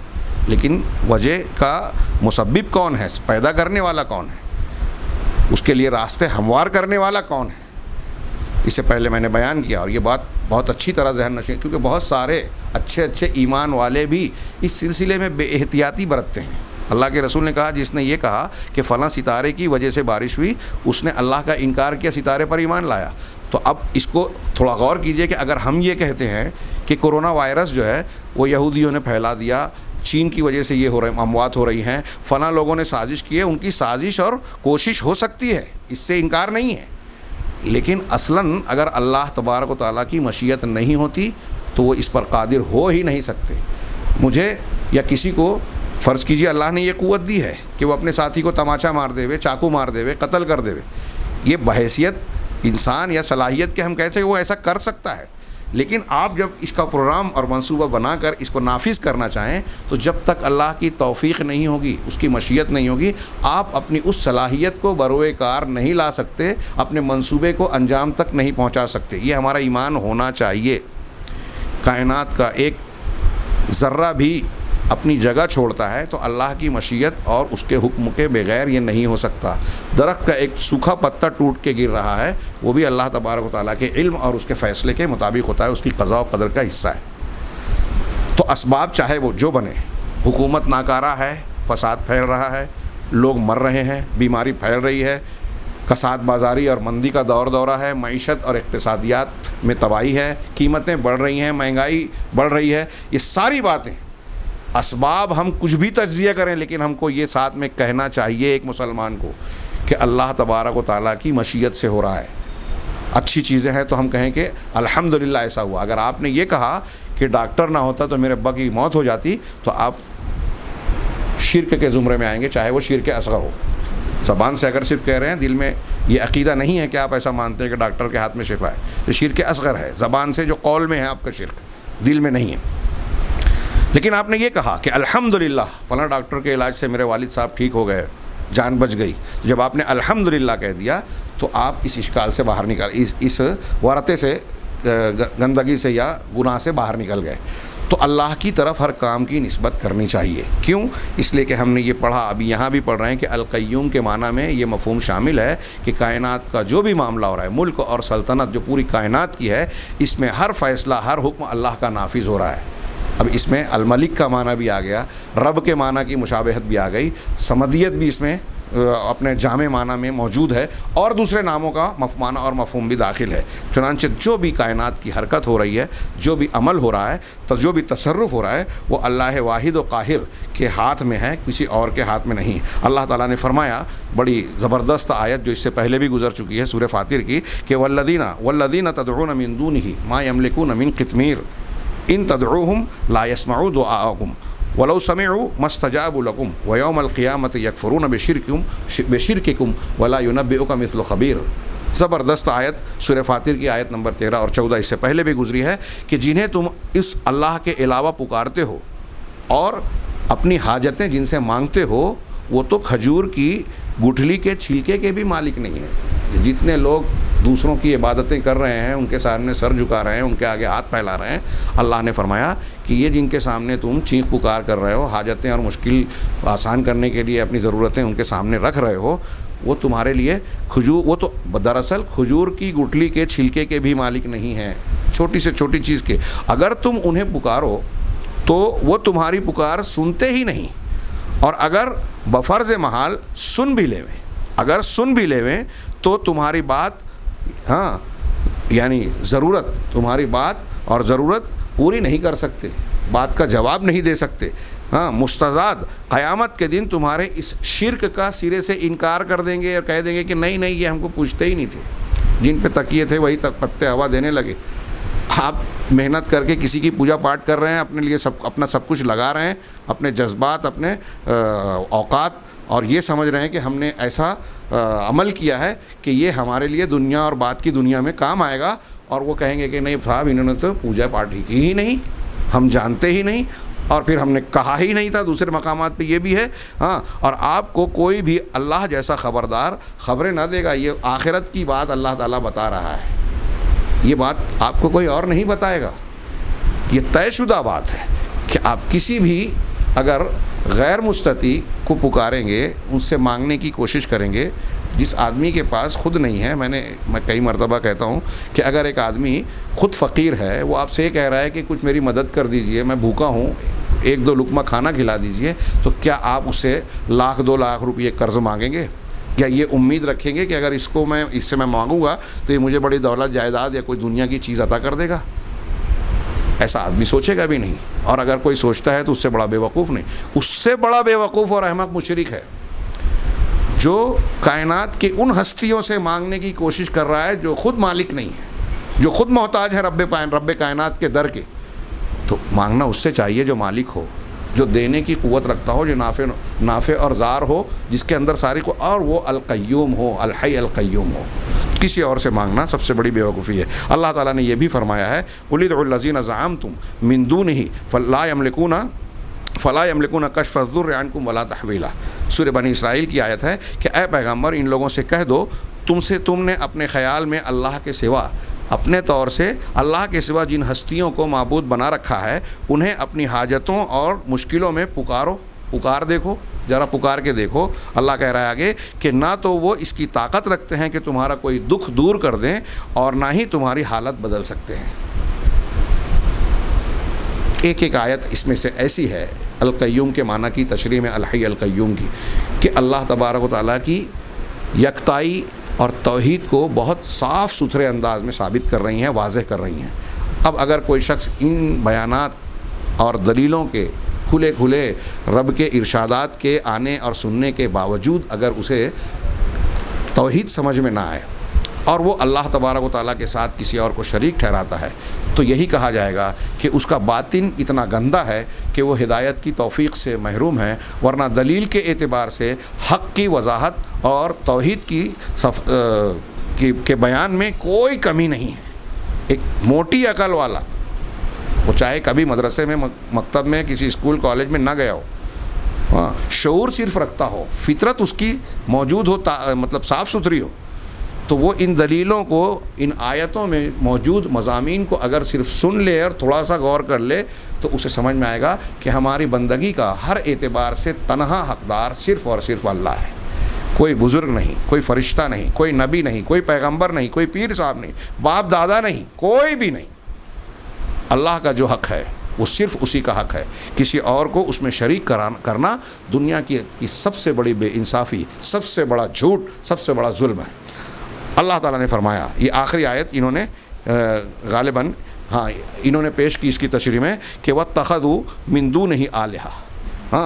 A: لیکن وجہ کا مسبب کون ہے؟ پیدا کرنے والا کون ہے؟ اس کے لیے راستے ہموار کرنے والا کون ہے؟ اس سے پہلے میں نے بیان کیا، اور یہ بات بہت اچھی طرح ذہن نشین، کیونکہ بہت سارے اچھے ایمان والے بھی اس سلسلے میں بے احتیاطی برتتے ہیں. اللہ کے رسول نے کہا، جس نے یہ کہا کہ فلاں ستارے کی وجہ سے بارش ہوئی، اس نے اللہ کا انکار کیا، ستارے پر ایمان لایا. تو اب اس کو تھوڑا غور کیجئے کہ اگر ہم یہ کہتے ہیں کہ کرونا وائرس جو ہے وہ یہودیوں نے پھیلا دیا، چین کی وجہ سے یہ ہو رہے اموات ہو رہی ہیں، فلاں لوگوں نے سازش کی ہے، ان کی سازش اور کوشش ہو سکتی ہے، اس سے انکار نہیں ہے. لیکن اصلاً اگر اللہ تبارک و تعالیٰ کی مشیت نہیں ہوتی تو وہ اس پر قادر ہو ہی نہیں سکتے. مجھے یا کسی کو فرض کیجئے اللہ نے یہ قوت دی ہے کہ وہ اپنے ساتھی کو تماچا مار دے، چاقو مار دے، قتل کر دے، یہ بحیثیت انسان یا صلاحیت کے ہم کہتے ہیں کہ وہ ایسا کر سکتا ہے. لیکن آپ جب اس کا پروگرام اور منصوبہ بنا کر اس کو نافذ کرنا چاہیں تو جب تک اللہ کی توفیق نہیں ہوگی، اس کی مشیت نہیں ہوگی، آپ اپنی اس صلاحیت کو بروئے کار نہیں لا سکتے، اپنے منصوبے کو انجام تک نہیں پہنچا سکتے. یہ ہمارا ایمان ہونا چاہیے. کائنات کا ایک ذرہ بھی اپنی جگہ چھوڑتا ہے تو اللہ کی مشیت اور اس کے حکم کے بغیر یہ نہیں ہو سکتا. درخت کا ایک سوکھا پتا ٹوٹ کے گر رہا ہے، وہ بھی اللہ تبارک و تعالیٰ کے علم اور اس کے فیصلے کے مطابق ہوتا ہے، اس کی قضاء و قدر کا حصہ ہے. تو اسباب چاہے وہ جو بنے، حکومت ناکارہ ہے، فساد پھیل رہا ہے، لوگ مر رہے ہیں، بیماری پھیل رہی ہے، کساد بازاری اور مندی کا دورہ ہے، معیشت اور اقتصادیات میں تباہی ہے، قیمتیں بڑھ رہی ہیں، مہنگائی بڑھ رہی ہے. یہ ساری باتیں اسباب ہم کچھ بھی تجزیہ کریں، لیکن ہم کو یہ ساتھ میں کہنا چاہیے ایک مسلمان کو کہ اللہ تبارک و تعالیٰ کی مشیت سے ہو رہا ہے. اچھی چیزیں ہیں تو ہم کہیں کہ الحمدللہ ایسا ہوا. اگر آپ نے یہ کہا کہ ڈاکٹر نہ ہوتا تو میرے ابا کی موت ہو جاتی تو آپ شرک کے زمرے میں آئیں گے، چاہے وہ شرک اصغر ہو. زبان سے اگر صرف کہہ رہے ہیں، دل میں یہ عقیدہ نہیں ہے کہ آپ ایسا مانتے ہیں کہ ڈاکٹر کے ہاتھ میں شفا ہے، تو شرک اصغر ہے. زبان سے جو قول میں ہے آپ کا شرک، دل میں نہیں ہے. لیکن آپ نے یہ کہا کہ الحمدللہ فلاں ڈاکٹر کے علاج سے میرے والد صاحب ٹھیک ہو گئے، جان بچ گئی. جب آپ نے الحمدللہ کہہ دیا تو آپ اس اشکال سے باہر نکال، اس ورطے سے گندگی سے یا گناہ سے باہر نکل گئے. تو اللہ کی طرف ہر کام کی نسبت کرنی چاہیے. کیوں؟ اس لیے کہ ہم نے یہ پڑھا، ابھی یہاں بھی پڑھ رہے ہیں کہ القیوم کے معنی میں یہ مفہوم شامل ہے کہ کائنات کا جو بھی معاملہ ہو رہا ہے، ملک اور سلطنت جو پوری کائنات کی ہے، اس میں ہر فیصلہ، ہر حکم اللہ کا نافذ ہو رہا ہے. اب اس میں الملک کا معنی بھی آ گیا، رب کے معنی کی مشابہت بھی آ گئی، سمدیت بھی اس میں اپنے جامع معنی میں موجود ہے، اور دوسرے ناموں کا معنی اور مفہوم بھی داخل ہے. چنانچہ جو بھی کائنات کی حرکت ہو رہی ہے، جو بھی عمل ہو رہا ہے، جو بھی تصرف ہو رہا ہے، وہ اللہ واحد و قاہر کے ہاتھ میں ہے، کسی اور کے ہاتھ میں نہیں. اللہ تعالیٰ نے فرمایا، بڑی زبردست آیت جو اس سے پہلے بھی گزر چکی ہے سورہ فاطر کی، کہ والذین تدعون من دونہ ما یملکون من قطمیر ان تدعوہم لا یسمعوا دعاءکم ولو سمعوا ما استجابوا لکم ویوم القیامۃ یکفرون بشرککم ولا ینبئک مثل خبیر. زبردست آیت سورہ فاطر کی آیت نمبر 13 اور 14 اس سے پہلے بھی گزری ہے کہ جنہیں تم اس اللہ کے علاوہ پکارتے ہو اور اپنی حاجتیں جن سے مانگتے ہو، وہ تو کھجور کی گٹھلی کے چھلکے کے بھی مالک نہیں ہیں. جتنے لوگ دوسروں کی عبادتیں کر رہے ہیں، ان کے سامنے سر جھکا رہے ہیں، ان کے آگے ہاتھ پھیلا رہے ہیں، اللہ نے فرمایا کہ یہ جن کے سامنے تم چیخ پکار کر رہے ہو، حاجتیں اور مشکل آسان کرنے کے لیے اپنی ضرورتیں ان کے سامنے رکھ رہے ہو، وہ تمہارے لیے وہ تو دراصل کھجور کی گٹھلی کے چھلکے کے بھی مالک نہیں ہیں، چھوٹی سے چھوٹی چیز کے. اگر تم انہیں پکارو تو وہ تمہاری پکار سنتے ہی نہیں، اور اگر بفرض محال سن بھی لے تو تمہاری بات یعنی ضرورت، تمہاری بات اور ضرورت پوری نہیں کر سکتے، بات کا جواب نہیں دے سکتے. مستضاد قیامت کے دن تمہارے اس شرک کا سرے سے انکار کر دیں گے اور کہہ دیں گے کہ نہیں یہ ہم کو پوچھتے ہی نہیں تھے، جن پہ تکیے تھے وہی تک پتے ہوا دینے لگے. آپ محنت کر کے کسی کی پوجا پاٹ کر رہے ہیں، اپنے لیے اپنا سب کچھ لگا رہے ہیں، اپنے جذبات، اپنے اوقات، اور یہ سمجھ رہے ہیں کہ ہم نے ایسا عمل کیا ہے کہ یہ ہمارے لیے دنیا اور بعد کی دنیا میں کام آئے گا. اور وہ کہیں گے کہ نہیں صاحب، انہوں نے تو پوجا پاٹ کی ہی نہیں، ہم جانتے ہی نہیں، اور پھر ہم نے کہا ہی نہیں تھا. دوسرے مقامات پہ یہ بھی ہے. اور آپ کو کوئی بھی اللہ جیسا خبردار خبریں نہ دے گا. یہ آخرت کی بات اللہ تعالیٰ بتا رہا ہے، یہ بات آپ کو کوئی اور نہیں بتائے گا. یہ طے شدہ بات ہے کہ آپ کسی بھی اگر غیر مستطیع کو پکاریں گے، ان سے مانگنے کی کوشش کریں گے، جس آدمی کے پاس خود نہیں ہے. میں کئی مرتبہ کہتا ہوں کہ اگر ایک آدمی خود فقیر ہے، وہ آپ سے یہ کہہ رہا ہے کہ کچھ میری مدد کر دیجئے، میں بھوکا ہوں، 1-2 لقمہ کھانا کھلا دیجئے، تو کیا آپ اسے 1,00,000-2 لاکھ روپئے قرض مانگیں گے؟ یا یہ امید رکھیں گے کہ اگر اس سے میں مانگوں گا تو یہ مجھے بڑی دولت جائیداد یا کوئی دنیا کی چیز عطا کر دے گا؟ ایسا آدمی سوچے گا بھی نہیں. اور اگر کوئی سوچتا ہے تو اس سے بڑا بیوقوف نہیں، اس سے بڑا بیوقوف اور احمق مشرک ہے جو کائنات کی ان ہستیوں سے مانگنے کی کوشش کر رہا ہے جو خود مالک نہیں ہے، جو خود محتاج ہے رب کائنات کے در کے. تو مانگنا اس سے چاہیے جو مالک ہو، جو دینے کی قوت رکھتا ہو، جو نافع اور ضار ہو، جس کے اندر ساری کو، اور وہ القیوم ہو، الحی القیوم ہو. کسی اور سے مانگنا سب سے بڑی بیوقوفی ہے. اللہ تعالیٰ نے یہ بھی فرمایا ہے، قُلِ ادْعُوا الَّذِينَ زَعَمْتُم مِّن دُونِهِ فَلَا يَمْلِكُونَ كَشْفَ الضُّرِّ عَنكُمْ وَلَا تَحْوِيلًا. سورہ بنی اسرائیل کی آیت ہے کہ اے پیغمبر، ان لوگوں سے کہہ دو، تم نے اپنے خیال میں اللہ کے سوا، اپنے طور سے اللہ کے سوا جن ہستیوں کو معبود بنا رکھا ہے، انہیں اپنی حاجتوں اور مشکلوں میں پکار دیکھو، ذرا پکار کے دیکھو. اللہ کہہ رہا ہے آگے کہ نہ تو وہ اس کی طاقت رکھتے ہیں کہ تمہارا کوئی دکھ دور کر دیں، اور نہ ہی تمہاری حالت بدل سکتے ہیں. ایک آیت اس میں سے ایسی ہے القیوم کے معنی کی تشریح میں الحی القیوم کی، کہ اللہ تبارک و تعالیٰ کی یکتائی اور توحید کو بہت صاف ستھرے انداز میں ثابت کر رہی ہیں، واضح کر رہی ہیں. اب اگر کوئی شخص ان بیانات اور دلیلوں کے کھلے رب کے ارشادات کے آنے اور سننے کے باوجود اگر اسے توحید سمجھ میں نہ آئے، اور وہ اللہ تبارک و تعالیٰ کے ساتھ کسی اور کو شریک ٹھہراتا ہے، تو یہی کہا جائے گا کہ اس کا باطن اتنا گندا ہے کہ وہ ہدایت کی توفیق سے محروم ہے. ورنہ دلیل کے اعتبار سے حق کی وضاحت اور توحید کے بیان میں کوئی کمی نہیں ہے. ایک موٹی عقل والا، وہ چاہے کبھی مدرسے میں، مکتب میں، کسی اسکول کالج میں نہ گیا ہو، شعور صرف رکھتا ہو، فطرت اس کی موجود ہو، مطلب صاف ستھری ہو، تو وہ ان دلیلوں کو، ان آیتوں میں موجود مضامین کو اگر صرف سن لے اور تھوڑا سا غور کر لے تو اسے سمجھ میں آئے گا کہ ہماری بندگی کا ہر اعتبار سے تنہا حقدار صرف اور صرف اللہ ہے. کوئی بزرگ نہیں، کوئی فرشتہ نہیں، کوئی نبی نہیں، کوئی پیغمبر نہیں، کوئی پیر صاحب نہیں، باپ دادا نہیں، کوئی بھی نہیں. اللہ کا جو حق ہے وہ صرف اسی کا حق ہے. کسی اور کو اس میں شریک کرنا دنیا کی سب سے بڑی بے انصافی، سب سے بڑا جھوٹ، سب سے بڑا ظلم ہے. اللہ تعالیٰ نے فرمایا، یہ آخری آیت انہوں نے غالباً انہوں نے پیش کی اس کی تشریح میں کہ وَاتَّخَذُوا مِن دُونِهِ آلِهَةً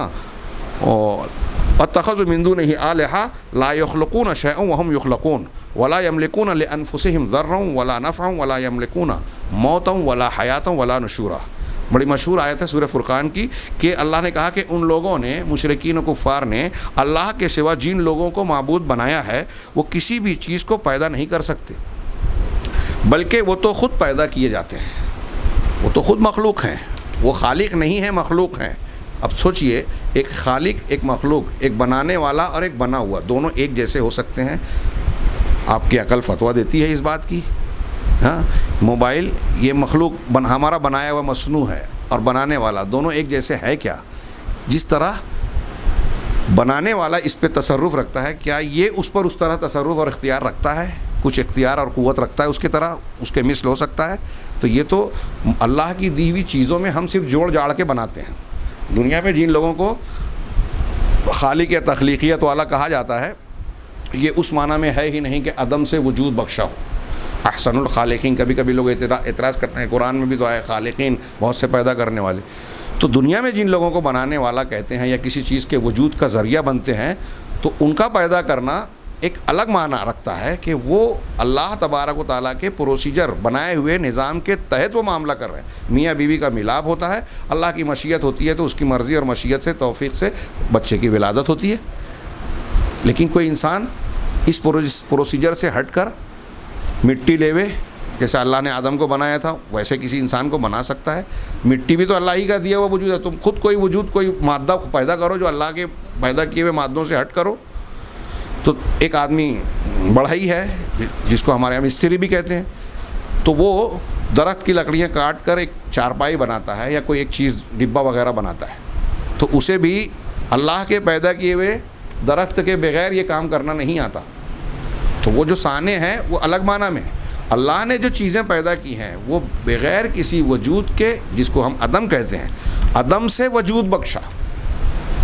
A: وَاتَّخَذُوا مِن دُونِهِ آلِهَةً لَا يَخْلُقُونَ شَيْئًا وَهُمْ يُخْلَقُونَ وَلَا يَمْلِكُونَ لِأَنفُسِهِمْ ضَرًّا وَلَا نَفْعًا وَلَا يَمْلِكُونَ مَوْتًا وَلَا حَيَاةً وَلَا نُشُورًا. بڑی مشہور آیت ہے سورہ فرقان کی کہ اللہ نے کہا کہ ان لوگوں نے، مشرکین و کفار نے، اللہ کے سوا جن لوگوں کو معبود بنایا ہے وہ کسی بھی چیز کو پیدا نہیں کر سکتے، بلکہ وہ تو خود پیدا کیے جاتے ہیں. وہ تو خود مخلوق ہیں، وہ خالق نہیں ہیں، مخلوق ہیں. اب سوچئے، ایک خالق، ایک مخلوق، ایک بنانے والا اور ایک بنا ہوا، دونوں ایک جیسے ہو سکتے ہیں؟ آپ کی عقل فتویٰ دیتی ہے اس بات کی؟ ہاں، موبائل یہ مخلوق ہمارا بنایا ہوا مصنوع ہے اور بنانے والا دونوں ایک جیسے ہے کیا؟ جس طرح بنانے والا اس پہ تصرف رکھتا ہے، کیا یہ اس پر اس طرح تصرف اور اختیار رکھتا ہے؟ کچھ اختیار اور قوت رکھتا ہے اس کی طرح، اس کے مثل ہو سکتا ہے؟ تو یہ تو اللہ کی دی ہوئی چیزوں میں ہم صرف جوڑ جاڑ کے بناتے ہیں. دنیا میں جن لوگوں کو خالق یا تخلیقیت والا کہا جاتا ہے، یہ اس معنی میں ہے ہی نہیں کہ عدم سے وجود بخشا ہو. احسن الخالقین، کبھی کبھی لوگ اعتراض کرتے ہیں، قرآن میں بھی تو آئے خالقین، بہت سے پیدا کرنے والے. تو دنیا میں جن لوگوں کو بنانے والا کہتے ہیں یا کسی چیز کے وجود کا ذریعہ بنتے ہیں، تو ان کا پیدا کرنا ایک الگ معنی رکھتا ہے کہ وہ اللہ تبارک و تعالیٰ کے پروسیجر، بنائے ہوئے نظام کے تحت وہ معاملہ کر رہے ہیں. میاں بیوی کا ملاپ ہوتا ہے، اللہ کی مشیت ہوتی ہے تو اس کی مرضی اور مشیت سے، توفیق سے بچے کی ولادت ہوتی ہے. لیکن کوئی انسان اس پروسیجر سے ہٹ کر مٹی لے وے، جیسے اللہ نے آدم کو بنایا تھا ویسے کسی انسان کو بنا سکتا ہے؟ مٹی بھی تو اللہ ہی کا دیا ہوا وجود ہے. تم خود کوئی وجود، کوئی مادہ پیدا کرو جو اللہ کے پیدا کیے ہوئے مادوں سے ہٹ کرو. تو ایک آدمی بڑھئی ہے جس کو ہمارے یہاں مستری بھی کہتے ہیں، تو وہ درخت کی لکڑیاں کاٹ کر ایک چارپائی بناتا ہے یا کوئی ایک چیز ڈبہ وغیرہ بناتا ہے، تو اسے بھی اللہ کے پیدا کیے ہوئے درخت کے بغیر یہ کام کرنا نہیں آتا. تو وہ جو صانع ہیں وہ الگ معنی میں، اللہ نے جو چیزیں پیدا کی ہیں وہ بغیر کسی وجود کے، جس کو ہم عدم کہتے ہیں، عدم سے وجود بخشا.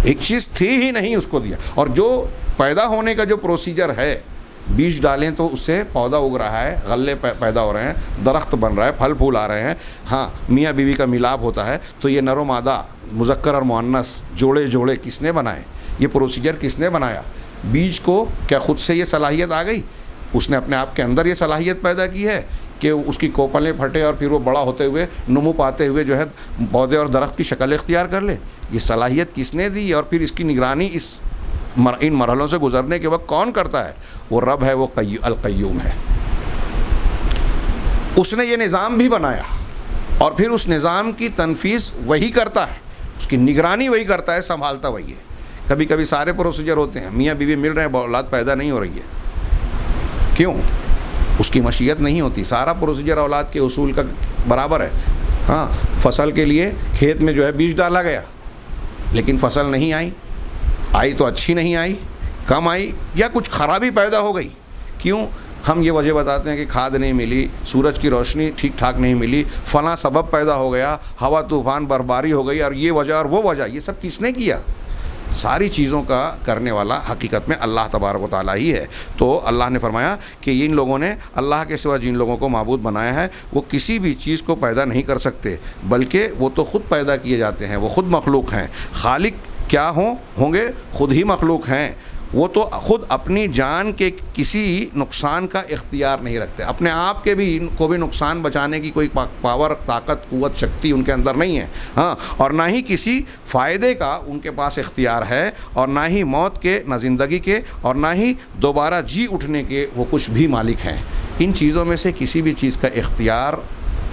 A: ایک چیز تھی ہی نہیں، اس کو دیا. اور جو پیدا ہونے کا جو پروسیجر ہے، بیج ڈالیں تو اس سے پودا اگ رہا ہے، غلے پیدا ہو رہے ہیں، درخت بن رہا ہے، پھل پھول آ رہے ہیں. ہاں، میاں بیوی کا ملاپ ہوتا ہے، تو یہ نر و مادہ، مذکر اور مؤنث، جوڑے کس نے بنائے؟ یہ پروسیجر کس نے بنایا؟ بیج کو کیا خود سے یہ صلاحیت آ گئی؟ اس نے اپنے آپ کے اندر یہ صلاحیت پیدا کی ہے کہ اس کی کوپلیں پھٹے اور پھر وہ بڑا ہوتے ہوئے، نمو پاتے ہوئے جو ہے پودے اور درخت کی شکل اختیار کر لے؟ یہ صلاحیت کس نے دی؟ اور پھر اس کی نگرانی ان مرحلوں سے گزرنے کے وقت کون کرتا ہے؟ وہ رب ہے، وہ القیوم ہے. اس نے یہ نظام بھی بنایا اور پھر اس نظام کی تنفیذ وہی کرتا ہے، اس کی نگرانی وہی کرتا ہے، سنبھالتا وہی ہے. کبھی کبھی سارے پروسیجر ہوتے ہیں، میاں بیوی مل رہے ہیں، اولاد پیدا نہیں ہو رہی ہے. کیوں؟ اس کی مشیت نہیں ہوتی. سارا پروسیجر اولاد کے اصول کا برابر ہے. ہاں، فصل کے لیے کھیت میں جو ہے بیج ڈالا گیا، لیکن فصل نہیں آئی تو اچھی نہیں آئی، کم آئی، یا کچھ خرابی پیدا ہو گئی. کیوں؟ ہم یہ وجہ بتاتے ہیں کہ کھاد نہیں ملی، سورج کی روشنی ٹھیک ٹھاک نہیں ملی، فلاں سبب پیدا ہو گیا، ہوا طوفان برباری ہو گئی، اور یہ وجہ اور وہ وجہ. یہ سب کس نے کیا؟ ساری چیزوں کا کرنے والا حقیقت میں اللہ تبارک و تعالیٰ ہی ہے. تو اللہ نے فرمایا کہ ان لوگوں نے اللہ کے سوا جن لوگوں کو معبود بنایا ہے وہ کسی بھی چیز کو پیدا نہیں کر سکتے، بلکہ وہ تو خود پیدا کیے جاتے ہیں، وہ خود مخلوق ہیں. خالق کیا ہوں گے؟ خود ہی مخلوق ہیں. وہ تو خود اپنی جان کے کسی نقصان کا اختیار نہیں رکھتے، اپنے آپ کے بھی کو بھی نقصان بچانے کی کوئی پاور، طاقت، قوت، شکتی ان کے اندر نہیں ہے. ہاں، اور نہ ہی کسی فائدے کا ان کے پاس اختیار ہے، اور نہ ہی موت کے، نہ زندگی کے، اور نہ ہی دوبارہ جی اٹھنے کے وہ کچھ بھی مالک ہیں. ان چیزوں میں سے کسی بھی چیز کا اختیار،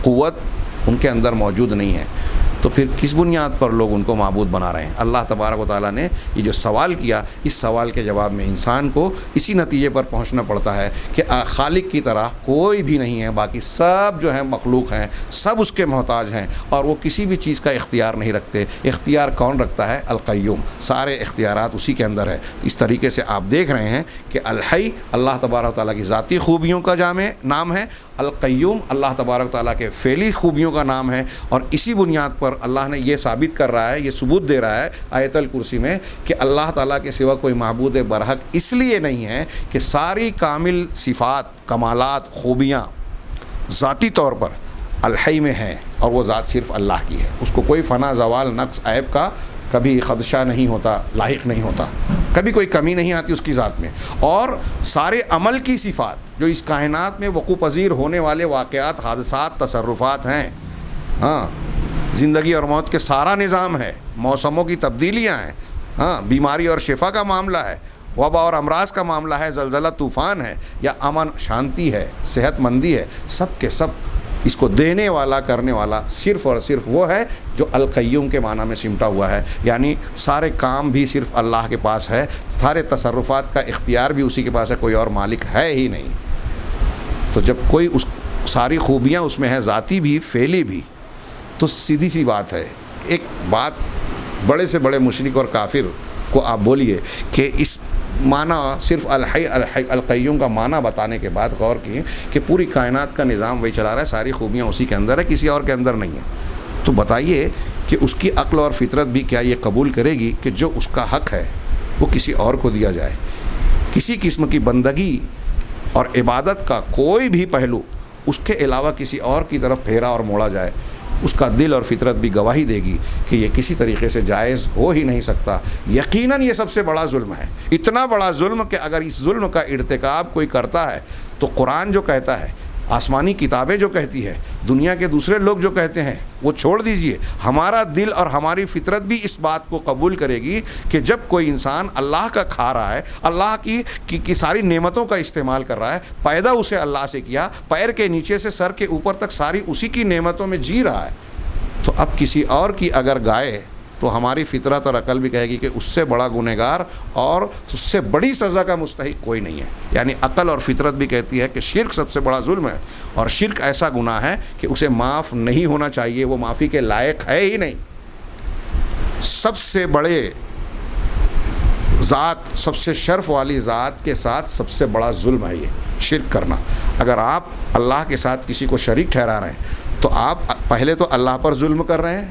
A: قوت ان کے اندر موجود نہیں ہے. تو پھر کس بنیاد پر لوگ ان کو معبود بنا رہے ہیں؟ اللہ تبارک و تعالیٰ نے یہ جو سوال کیا، اس سوال کے جواب میں انسان کو اسی نتیجے پر پہنچنا پڑتا ہے کہ خالق کی طرح کوئی بھی نہیں ہے، باقی سب جو ہیں مخلوق ہیں، سب اس کے محتاج ہیں اور وہ کسی بھی چیز کا اختیار نہیں رکھتے۔ اختیار کون رکھتا ہے؟ القیوم، سارے اختیارات اسی کے اندر ہے۔ اس طریقے سے آپ دیکھ رہے ہیں کہ الحی اللہ تبارک و تعالیٰ کی ذاتی خوبیوں کا جامع نام ہے، القیوم اللہ تبارک و تعالیٰ کے فعلی خوبیوں کا نام ہے، اور اسی بنیاد پر اللہ نے یہ ثابت کر رہا ہے، یہ ثبوت دے رہا ہے آیت الکرسی میں کہ اللہ تعالیٰ کے سوا کوئی معبود برحق اس لیے نہیں ہے کہ ساری کامل صفات، کمالات، خوبیاں ذاتی طور پر الحی میں ہیں، اور وہ ذات صرف اللہ کی ہے۔ اس کو کوئی فنا، زوال، نقص، عیب کا کبھی خدشہ نہیں ہوتا، لاحق نہیں ہوتا، کبھی کوئی کمی نہیں آتی اس کی ذات میں۔ اور سارے عمل کی صفات جو اس کائنات میں وقوع پذیر ہونے والے واقعات، حادثات، تصرفات ہیں، ہاں، زندگی اور موت کے سارا نظام ہے، موسموں کی تبدیلیاں ہیں، ہاں، بیماری اور شفا کا معاملہ ہے، وبا اور امراض کا معاملہ ہے، زلزلہ، طوفان ہے، یا امن، شانتی ہے، صحت مندی ہے، سب کے سب اس کو دینے والا، کرنے والا صرف اور صرف وہ ہے جو القیوم کے معنی میں سمٹا ہوا ہے، یعنی سارے کام بھی صرف اللہ کے پاس ہے، سارے تصرفات کا اختیار بھی اسی کے پاس ہے، کوئی اور مالک ہے ہی نہیں۔ تو جب کوئی اس ساری خوبیاں اس میں ہے، ذاتی بھی، فعلی بھی، تو سیدھی سی بات ہے، ایک بات بڑے سے بڑے مشرک اور کافر کو آپ بولیے کہ اس معنی صرف الحی القیوم کا معنی بتانے کے بعد غور کیے کہ پوری کائنات کا نظام وہی چلا رہا ہے، ساری خوبیاں اسی کے اندر ہے، کسی اور کے اندر نہیں ہے، تو بتائیے کہ اس کی عقل اور فطرت بھی کیا یہ قبول کرے گی کہ جو اس کا حق ہے وہ کسی اور کو دیا جائے؟ کسی قسم کی بندگی اور عبادت کا کوئی بھی پہلو اس کے علاوہ کسی اور کی طرف پھیرا اور موڑا جائے، اس کا دل اور فطرت بھی گواہی دے گی کہ یہ کسی طریقے سے جائز ہو ہی نہیں سکتا۔ یقیناً یہ سب سے بڑا ظلم ہے، اتنا بڑا ظلم کہ اگر اس ظلم کا ارتکاب کوئی کرتا ہے تو قرآن جو کہتا ہے، آسمانی کتابیں جو کہتی ہے، دنیا کے دوسرے لوگ جو کہتے ہیں، وہ چھوڑ دیجئے، ہمارا دل اور ہماری فطرت بھی اس بات کو قبول کرے گی کہ جب کوئی انسان اللہ کا کھا رہا ہے، اللہ کی ساری نعمتوں کا استعمال کر رہا ہے، پیدا اسے اللہ سے کیا، پیر کے نیچے سے سر کے اوپر تک ساری اسی کی نعمتوں میں جی رہا ہے، تو اب کسی اور کی اگر گائے تو ہماری فطرت اور عقل بھی کہے گی کہ اس سے بڑا گنہگار اور اس سے بڑی سزا کا مستحق کوئی نہیں ہے۔ یعنی عقل اور فطرت بھی کہتی ہے کہ شرک سب سے بڑا ظلم ہے، اور شرک ایسا گناہ ہے کہ اسے معاف نہیں ہونا چاہیے، وہ معافی کے لائق ہے ہی نہیں۔ سب سے بڑے ذات، سب سے شرف والی ذات کے ساتھ سب سے بڑا ظلم ہے یہ شرک کرنا۔ اگر آپ اللہ کے ساتھ کسی کو شریک ٹھہرا رہے ہیں تو آپ پہلے تو اللہ پر ظلم کر رہے ہیں،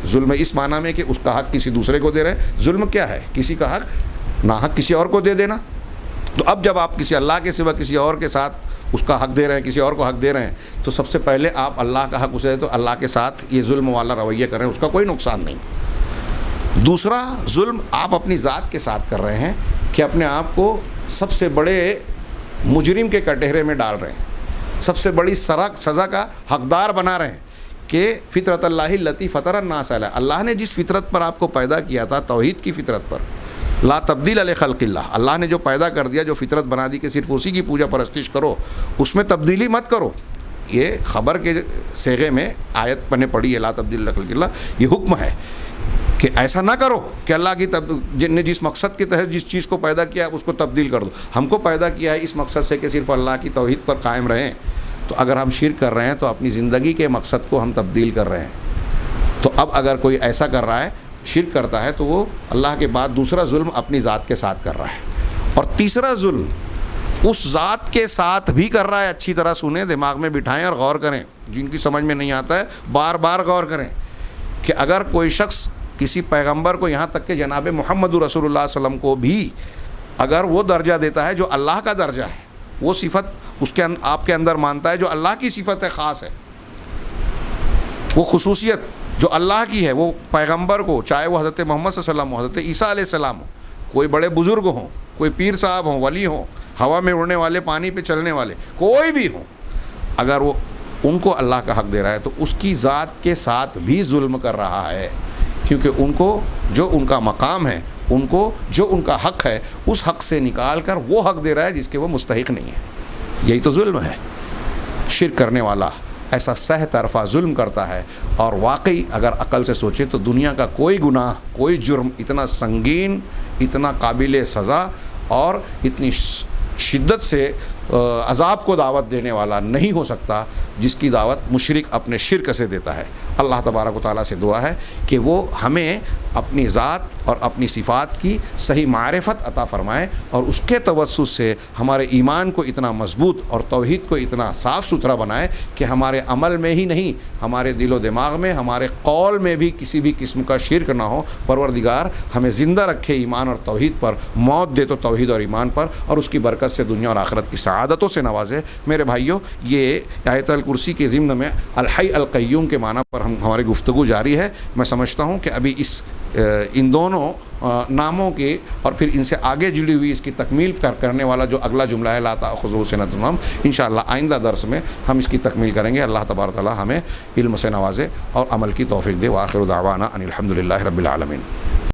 A: ظلم اس معنی میں کہ اس کا حق کسی دوسرے کو دے رہے ہیں۔ ظلم کیا ہے؟ کسی کا حق ناحق کسی اور کو دے دینا۔ تو اب جب آپ کسی اللہ کے سوا کسی اور کے ساتھ اس کا حق دے رہے ہیں، کسی اور کو حق دے رہے ہیں، تو سب سے پہلے آپ اللہ کا حق اسے دے، تو اللہ کے ساتھ یہ ظلم والا رویہ کر رہے ہیں، اس کا کوئی نقصان نہیں۔ دوسرا ظلم آپ اپنی ذات کے ساتھ کر رہے ہیں کہ اپنے آپ کو سب سے بڑے مجرم کے کٹہرے میں ڈال رہے ہیں، سب سے بڑی سزا کا حقدار بنا رہے ہیں کہ فطرت اللہ التی فطر الناس علیہ، اللہ نے جس فطرت پر آپ کو پیدا کیا تھا، توحید کی فطرت پر، لا تبدیل لخلق اللہ، اللہ نے جو پیدا کر دیا، جو فطرت بنا دی کہ صرف اسی کی پوجا پرستش کرو، اس میں تبدیلی مت کرو۔ یہ خبر کے صیغے میں آیت نے پڑھی ہے، لا تبدیل لخلق اللہ، یہ حکم ہے کہ ایسا نہ کرو کہ اللہ کی نے جس مقصد کے تحت جس چیز کو پیدا کیا اس کو تبدیل کر دو۔ ہم کو پیدا کیا ہے اس مقصد سے کہ صرف اللہ کی توحید پر قائم رہیں، تو اگر ہم شرک کر رہے ہیں تو اپنی زندگی کے مقصد کو ہم تبدیل کر رہے ہیں۔ تو اب اگر کوئی ایسا کر رہا ہے، شرک کرتا ہے، تو وہ اللہ کے بعد دوسرا ظلم اپنی ذات کے ساتھ کر رہا ہے، اور تیسرا ظلم اس ذات کے ساتھ بھی کر رہا ہے۔ اچھی طرح سنیں، دماغ میں بٹھائیں اور غور کریں، جن کی سمجھ میں نہیں آتا ہے بار بار غور کریں کہ اگر کوئی شخص کسی پیغمبر کو، یہاں تک کہ جناب محمد رسول اللہ صلی اللہ علیہ وسلم کو بھی اگر وہ درجہ دیتا ہے جو اللہ کا درجہ ہے، وہ صفت اس کے آپ کے اندر مانتا ہے جو اللہ کی صفت ہے، خاص ہے، وہ خصوصیت جو اللہ کی ہے، وہ پیغمبر کو، چاہے وہ حضرت محمد صلی اللہ علیہ وسلم ہو، حضرت عیسیٰ علیہ السلام ہو، کوئی بڑے بزرگ ہوں، کوئی پیر صاحب ہوں، ولی ہوں، ہوا میں اڑنے والے، پانی پہ چلنے والے، کوئی بھی ہوں، اگر وہ ان کو اللہ کا حق دے رہا ہے تو اس کی ذات کے ساتھ بھی ظلم کر رہا ہے، کیونکہ ان کو جو ان کا مقام ہے، ان کو جو ان کا حق ہے، اس حق سے نکال کر وہ حق دے رہا ہے جس کے وہ مستحق نہیں ہے۔ یہی تو ظلم ہے۔ شرک کرنے والا ایسا سہ طرفہ ظلم کرتا ہے، اور واقعی اگر عقل سے سوچے تو دنیا کا کوئی گناہ، کوئی جرم اتنا سنگین، اتنا قابل سزا اور اتنی شدت سے عذاب کو دعوت دینے والا نہیں ہو سکتا جس کی دعوت مشرک اپنے شرک سے دیتا ہے۔ اللہ تبارک و تعالیٰ سے دعا ہے کہ وہ ہمیں اپنی ذات اور اپنی صفات کی صحیح معرفت عطا فرمائے، اور اس کے توسط سے ہمارے ایمان کو اتنا مضبوط اور توحید کو اتنا صاف ستھرا بنائے کہ ہمارے عمل میں ہی نہیں، ہمارے دل و دماغ میں، ہمارے قول میں بھی کسی بھی قسم کا شرک نہ ہو۔ پروردگار ہمیں زندہ رکھے ایمان اور توحید پر، موت دے تو توحید اور ایمان پر، اور اس کی برکت سے دنیا اور آخرت کی سعادتوں سے نوازے۔ میرے بھائیوں، یہ آیت الکرسی کے ضمن میں الحی القیوم کے معنی پر ہماری گفتگو جاری ہے۔ میں سمجھتا ہوں کہ ابھی ان دونوں ناموں کے اور پھر ان سے آگے جڑی ہوئی اس کی تکمیل کرنے والا جو اگلا جملہ ہے لا تأخذہ سنۃ ونوم، انشاءاللہ آئندہ درس میں ہم اس کی تکمیل کریں گے۔ اللہ تبارک تعالیٰ ہمیں علم سے نوازے اور عمل کی توفیق دے۔ وآخر دعوانا ان الحمد للہ رب العالمین۔